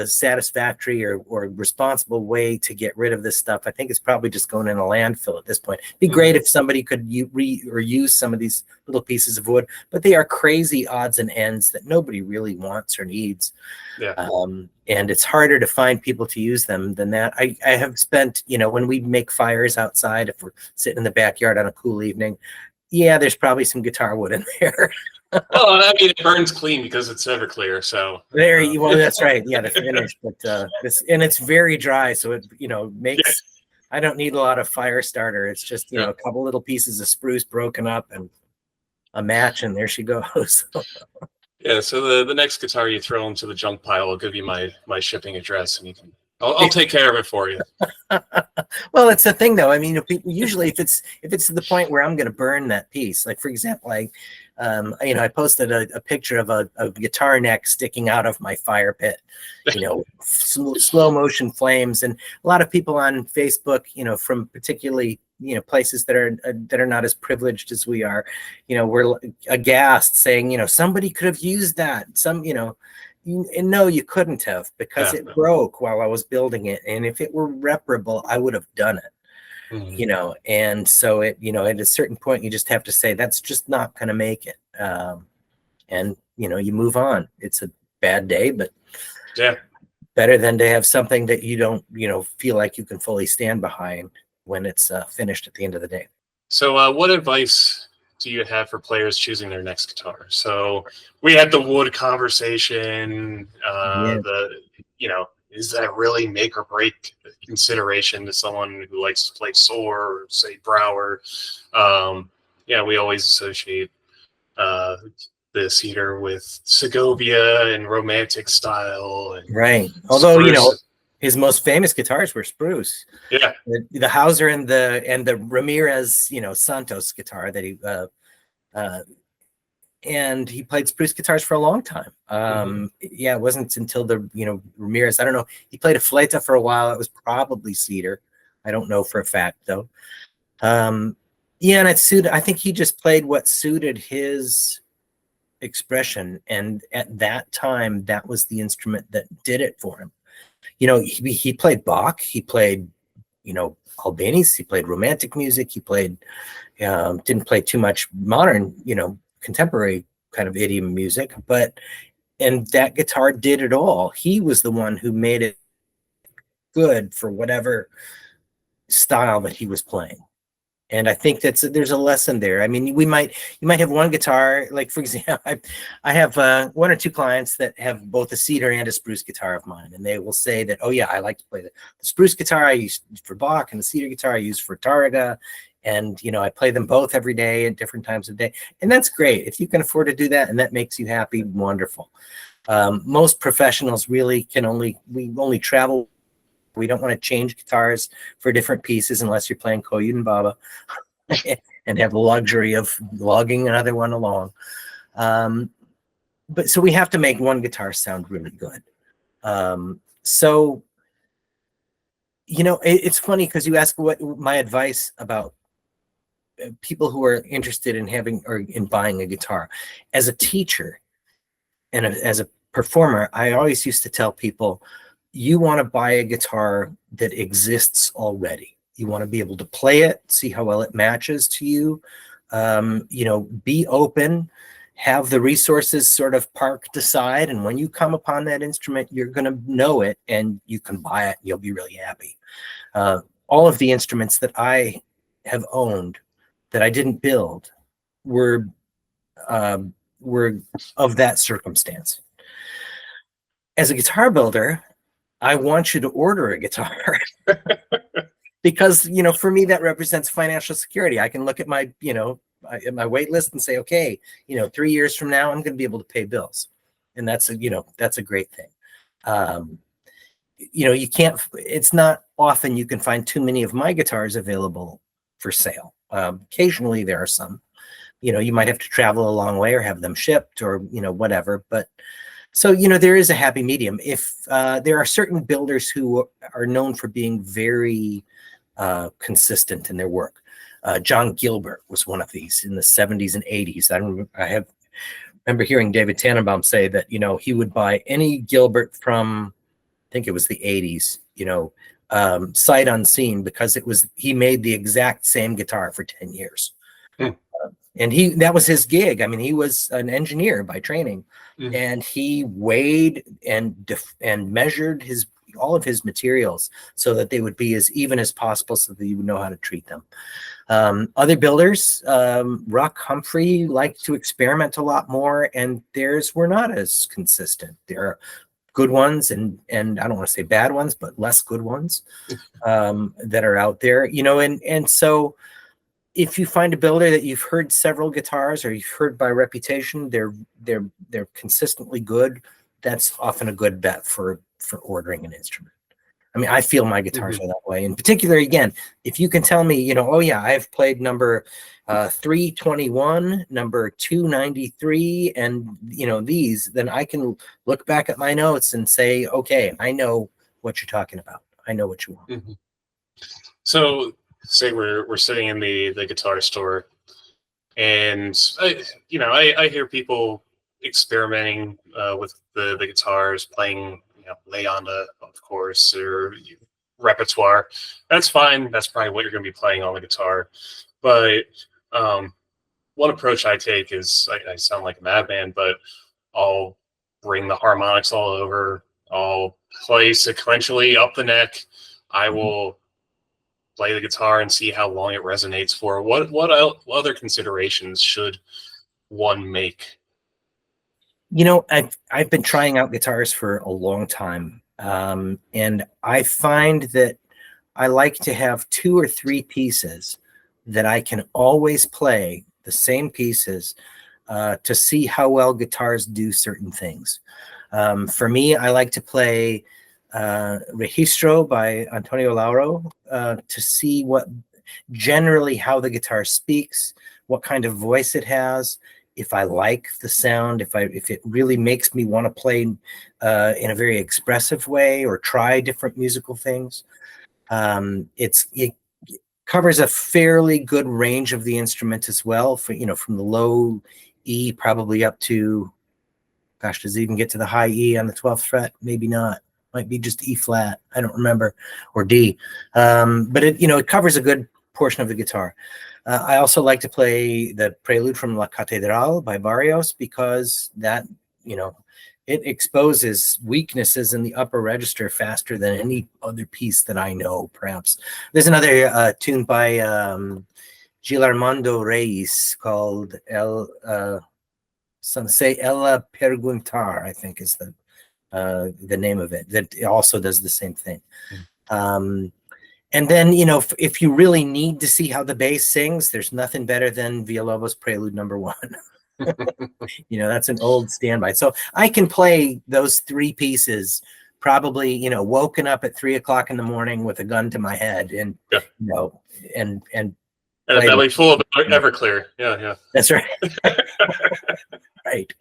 satisfactory or responsible way to get rid of this stuff. I think it's probably just going in a landfill at this point. It'd be great if somebody could use some of these little pieces of wood, but they are crazy odds and ends that nobody really wants or needs. Yeah. And it's harder to find people to use them than that. I have spent, when we make fires outside, if we're sitting in the backyard on a cool evening, yeah, there's probably some guitar wood in there. Well, I mean, it burns clean because it's Everclear. So well, that's right. Yeah, the finish, but it's very dry, so it makes. I don't need a lot of fire starter. It's just a couple little pieces of spruce broken up and a match, and there she goes. Yeah. So the next guitar you throw into the junk pile, I'll give you my shipping address, and I'll take care of it for you. Well, it's the thing, though. I mean, usually if it's to the point where I'm going to burn that piece, like for example, I posted a picture of a guitar neck sticking out of my fire pit, slow motion flames, and a lot of people on Facebook, from particularly places that are not as privileged as we are, were aghast, saying, somebody could have used that. And no, you couldn't have, because it broke while I was building it. And if it were reparable, I would have done it, and so at a certain point, you just have to say, that's just not going to make it. And you move on. It's a bad day, but better than to have something that you don't, feel like you can fully stand behind when it's finished at the end of the day. So what advice do you have for players choosing their next guitar? So we had the wood conversation, is that really make or break consideration to someone who likes to play Soar or say Brower? We always associate the cedar with Segovia and romantic style. And right. Although, his most famous guitars were spruce. Yeah. The Hauser and the Ramirez, Santos guitar that he and he played spruce guitars for a long time. It wasn't until the Ramirez. I don't know. He played a flauta for a while. It was probably cedar. I don't know for a fact though. And it suited. I think he just played what suited his expression, and at that time, that was the instrument that did it for him. He played Bach. He played, Albani's. He played romantic music. He played. Didn't play too much modern, contemporary kind of idiom music, and that guitar did it all. He was the one who made it good for whatever style that he was playing. And I think there's a lesson there. I mean, you might have one guitar, like for example, I have one or two clients that have both a cedar and a spruce guitar of mine, and they will say that, oh yeah, I like to play the spruce guitar I use for Bach, and the cedar guitar I use for Taraga, and I play them both every day at different times of day, and that's great. If you can afford to do that and that makes you happy, wonderful. Most professionals really we only travel. We don't want to change guitars for different pieces unless you're playing Koyun and Baba and have the luxury of lugging another one along. But so we have to make one guitar sound really good. So, it's funny because you ask what my advice about people who are interested in having or in buying a guitar. As a teacher and as a performer, I always used to tell people, you want to buy a guitar that exists already. You want to be able to play it, see how well it matches to you. Be open, have the resources sort of parked aside. And when you come upon that instrument, you're going to know it and you can buy it. And you'll be really happy. All of the instruments that I have owned that I didn't build were of that circumstance. As a guitar builder, I want you to order a guitar because, for me, that represents financial security. I can look at my wait list and say, okay, 3 years from now, I'm going to be able to pay bills. And that's a great thing. It's not often you can find too many of my guitars available for sale. Occasionally there are some, you might have to travel a long way or have them shipped or, whatever, but so, there is a happy medium. If there are certain builders who are known for being very consistent in their work. John Gilbert was one of these in the 70s and 80s. I remember hearing David Tannenbaum say that, he would buy any Gilbert from, I think it was the 80s, sight unseen, because he made the exact same guitar for 10 years. And that was his gig. I mean, he was an engineer by training, and he weighed and measured all of his materials so that they would be as even as possible, so that you would know how to treat them. Other builders, Ruck Humphrey, liked to experiment a lot more, and theirs were not as consistent. There are good ones and I don't want to say bad ones, but less good ones that are out there, and so if you find a builder that you've heard several guitars or you've heard by reputation, they're consistently good, that's often a good bet for ordering an instrument. I mean, I feel my guitars are that way. In particular, again, if you can tell me, oh yeah, I've played number 321, number 293, and these, then I can look back at my notes and say, okay, I know what you're talking about. I know what you want. So say we're sitting in the guitar store, and I hear people experimenting with the guitars, playing Leonda, of course, or repertoire. That's fine. That's probably what you're going to be playing on the guitar. But one approach I take is I sound like a madman, but I'll bring the harmonics all over. I'll play sequentially up the neck. I will play the guitar and see how long it resonates for. What other considerations should one make? I've been trying out guitars for a long time, and I find that I like to have 2 or 3 pieces that I can always play the same pieces to see how well guitars do certain things. For me, I like to play Registro by Antonio Lauro to see generally how the guitar speaks, what kind of voice it has, if I like the sound, if it really makes me want to play in a very expressive way or try different musical things. It covers a fairly good range of the instrument as well, from the low E probably up to, gosh, does it even get to the high E on the 12th fret? Maybe not. Might be just E flat. I don't remember, or D. But it covers a good portion of the guitar. I also like to play the Prelude from La Catedral by Barrios because that, you know, it exposes weaknesses in the upper register faster than any other piece that I know, perhaps. There's another tune by Gil Armando Reyes called some say Ella Perguntar, I think is the name of it, that also does the same thing. And then, you know, if you really need to see how the bass sings, there's nothing better than Villalobos Prelude number 1. You know, that's an old standby. So I can play those 3 pieces probably, you know, woken up at 3 o'clock in the morning with a gun to my head and, Yeah. you know, and a belly full of Everclear. Yeah. That's right. Right.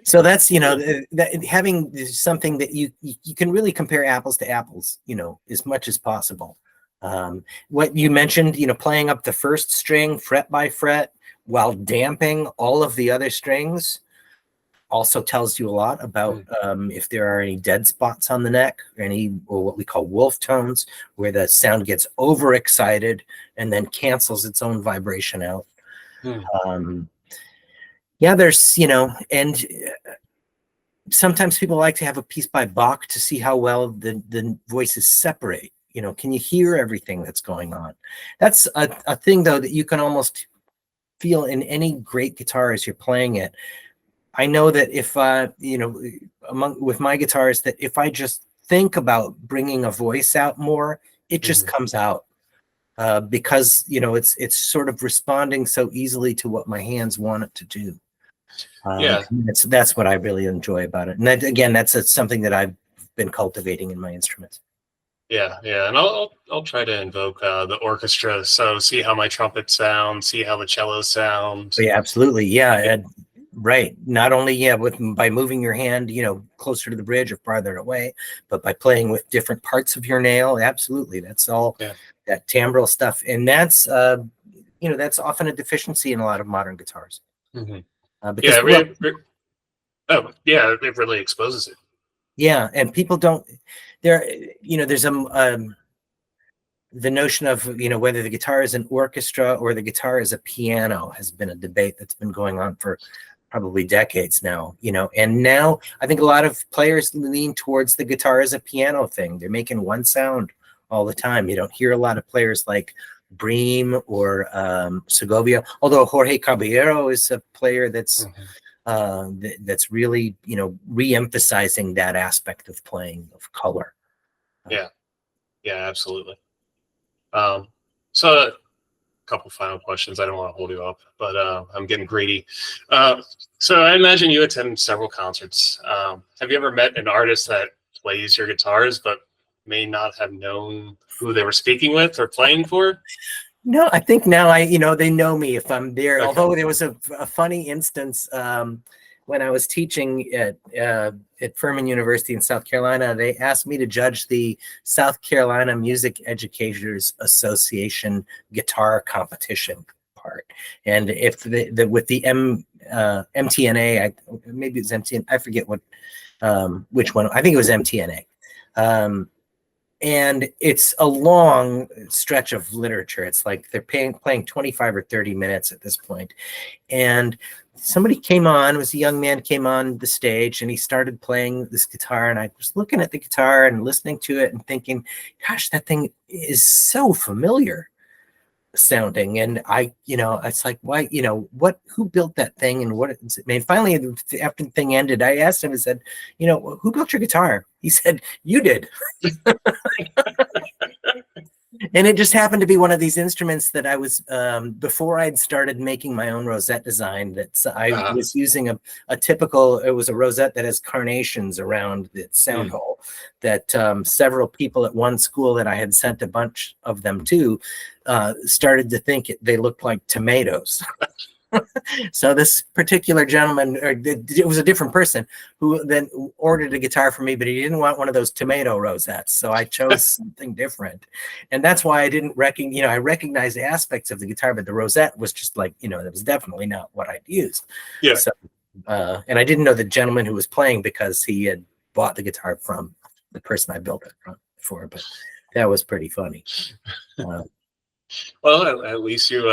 So that's, you know, that having something that you can really compare apples to apples, you know, as much as possible. What you mentioned, you know, playing up the first string fret by fret while damping all of the other strings also tells you a lot about if there are any dead spots on the neck, or what we call wolf tones, where the sound gets overexcited and then cancels its own vibration out. Yeah, there's, you know, and sometimes people like to have a piece by Bach to see how well the voices separate. You know, can you hear everything that's going on? That's a thing, though, that you can almost feel in any great guitar as you're playing it. I know that if, you know, with my guitars, that if I just think about bringing a voice out more, it just comes out. Because, you know, it's sort of responding so easily to what my hands want it to do. That's what I really enjoy about it. And that, again, that's something that I've been cultivating in my instruments. Yeah, and I'll try to invoke the orchestra, so see how my trumpet sounds, see how the cello sounds. Yeah, absolutely. Yeah, right. Not only by moving your hand, you know, closer to the bridge or farther away, but by playing with different parts of your nail. Absolutely, that's all that timbral stuff, and that's you know, that's often a deficiency in a lot of modern guitars. Because it really exposes it. Yeah, and people don't. You know, there's the notion of, you know, whether the guitar is an orchestra or the guitar is a piano has been a debate that's been going on for probably decades now, you know, and now I think a lot of players lean towards the guitar as a piano thing. They're making one sound all the time. You don't hear a lot of players like Bream or Segovia, although Jorge Caballero is a player that's that's really, you know, re-emphasizing that aspect of playing, of color. Yeah, absolutely. So a couple final questions. I don't want to hold you up, but I'm getting greedy. So I imagine you attend several concerts. Have you ever met an artist that plays your guitars but may not have known who they were speaking with or playing for? No, I think now you know, they know me if I'm there. Okay. Although there was a funny instance when I was teaching at Furman University in South Carolina. They asked me to judge the South Carolina Music Educators Association guitar competition part, and if with the MTNA, maybe it's MTNA, I forget which one. I think it was MTNA. And it's a long stretch of literature. It's like they're playing 25 or 30 minutes at this point. And somebody came on, it was a young man, came on the stage, and he started playing this guitar. And I was looking at the guitar and listening to it and thinking, gosh, that thing is so familiar sounding. And you know, it's like, why, you know, who built that thing and what is it? I mean, finally, after the thing ended, I asked him, I said, you know, who built your guitar? He said, you did. And it just happened to be one of these instruments that I was, before I'd started making my own rosette design, that I was using a typical, it was a rosette that has carnations around the sound hole that several people at one school that I had sent a bunch of them to started to think they looked like tomatoes. So this particular gentleman, or it was a different person, who then ordered a guitar for me, but he didn't want one of those tomato rosettes. So I chose something different. And that's why I didn't recognize, you know, I recognized aspects of the guitar, but the rosette was just like, you know, that was definitely not what I'd used. Yeah. So, and I didn't know the gentleman who was playing because he had bought the guitar from the person I built it for, but that was pretty funny. Well, at least you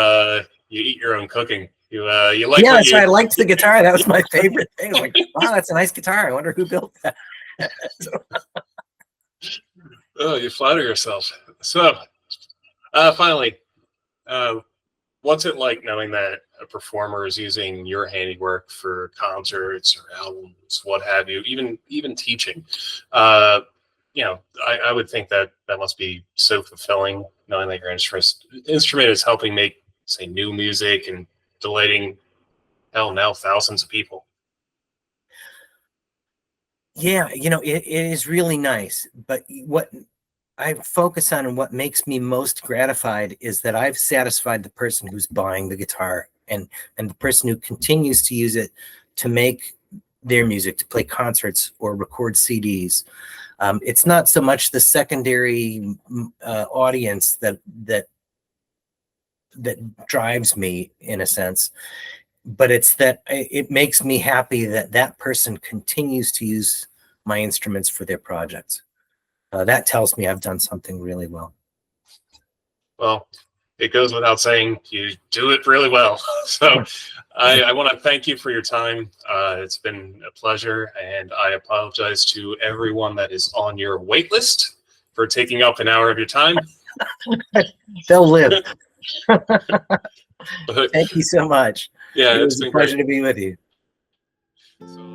eat your own cooking. You like Yeah, what that's right. you. I liked the guitar. That was my favorite thing. I was like, wow, that's a nice guitar. I wonder who built that. So, Oh, you flatter yourself. So, finally, uh, what's it like knowing that a performer is using your handiwork for concerts or albums, what have you, even teaching? Uh, I would think that that must be so fulfilling, knowing that your instrument is helping make, say, new music and delighting, hell, now thousands of people. yeah, it is really nice. But what I focus on and what makes me most gratified is that I've satisfied the person who's buying the guitar and the person who continues to use it to make their music, to play concerts or record CDs. It's not so much the secondary audience that drives me in a sense, but it's that it makes me happy that that person continues to use my instruments for their projects. That tells me I've done something really well. Well, it goes without saying you do it really well. So I want to thank you for your time. It's been a pleasure, and I apologize to everyone that is on your wait list for taking up an hour of your time. They'll live. But Thank you so much. yeah, It it's was a been great. pleasure to be with you. So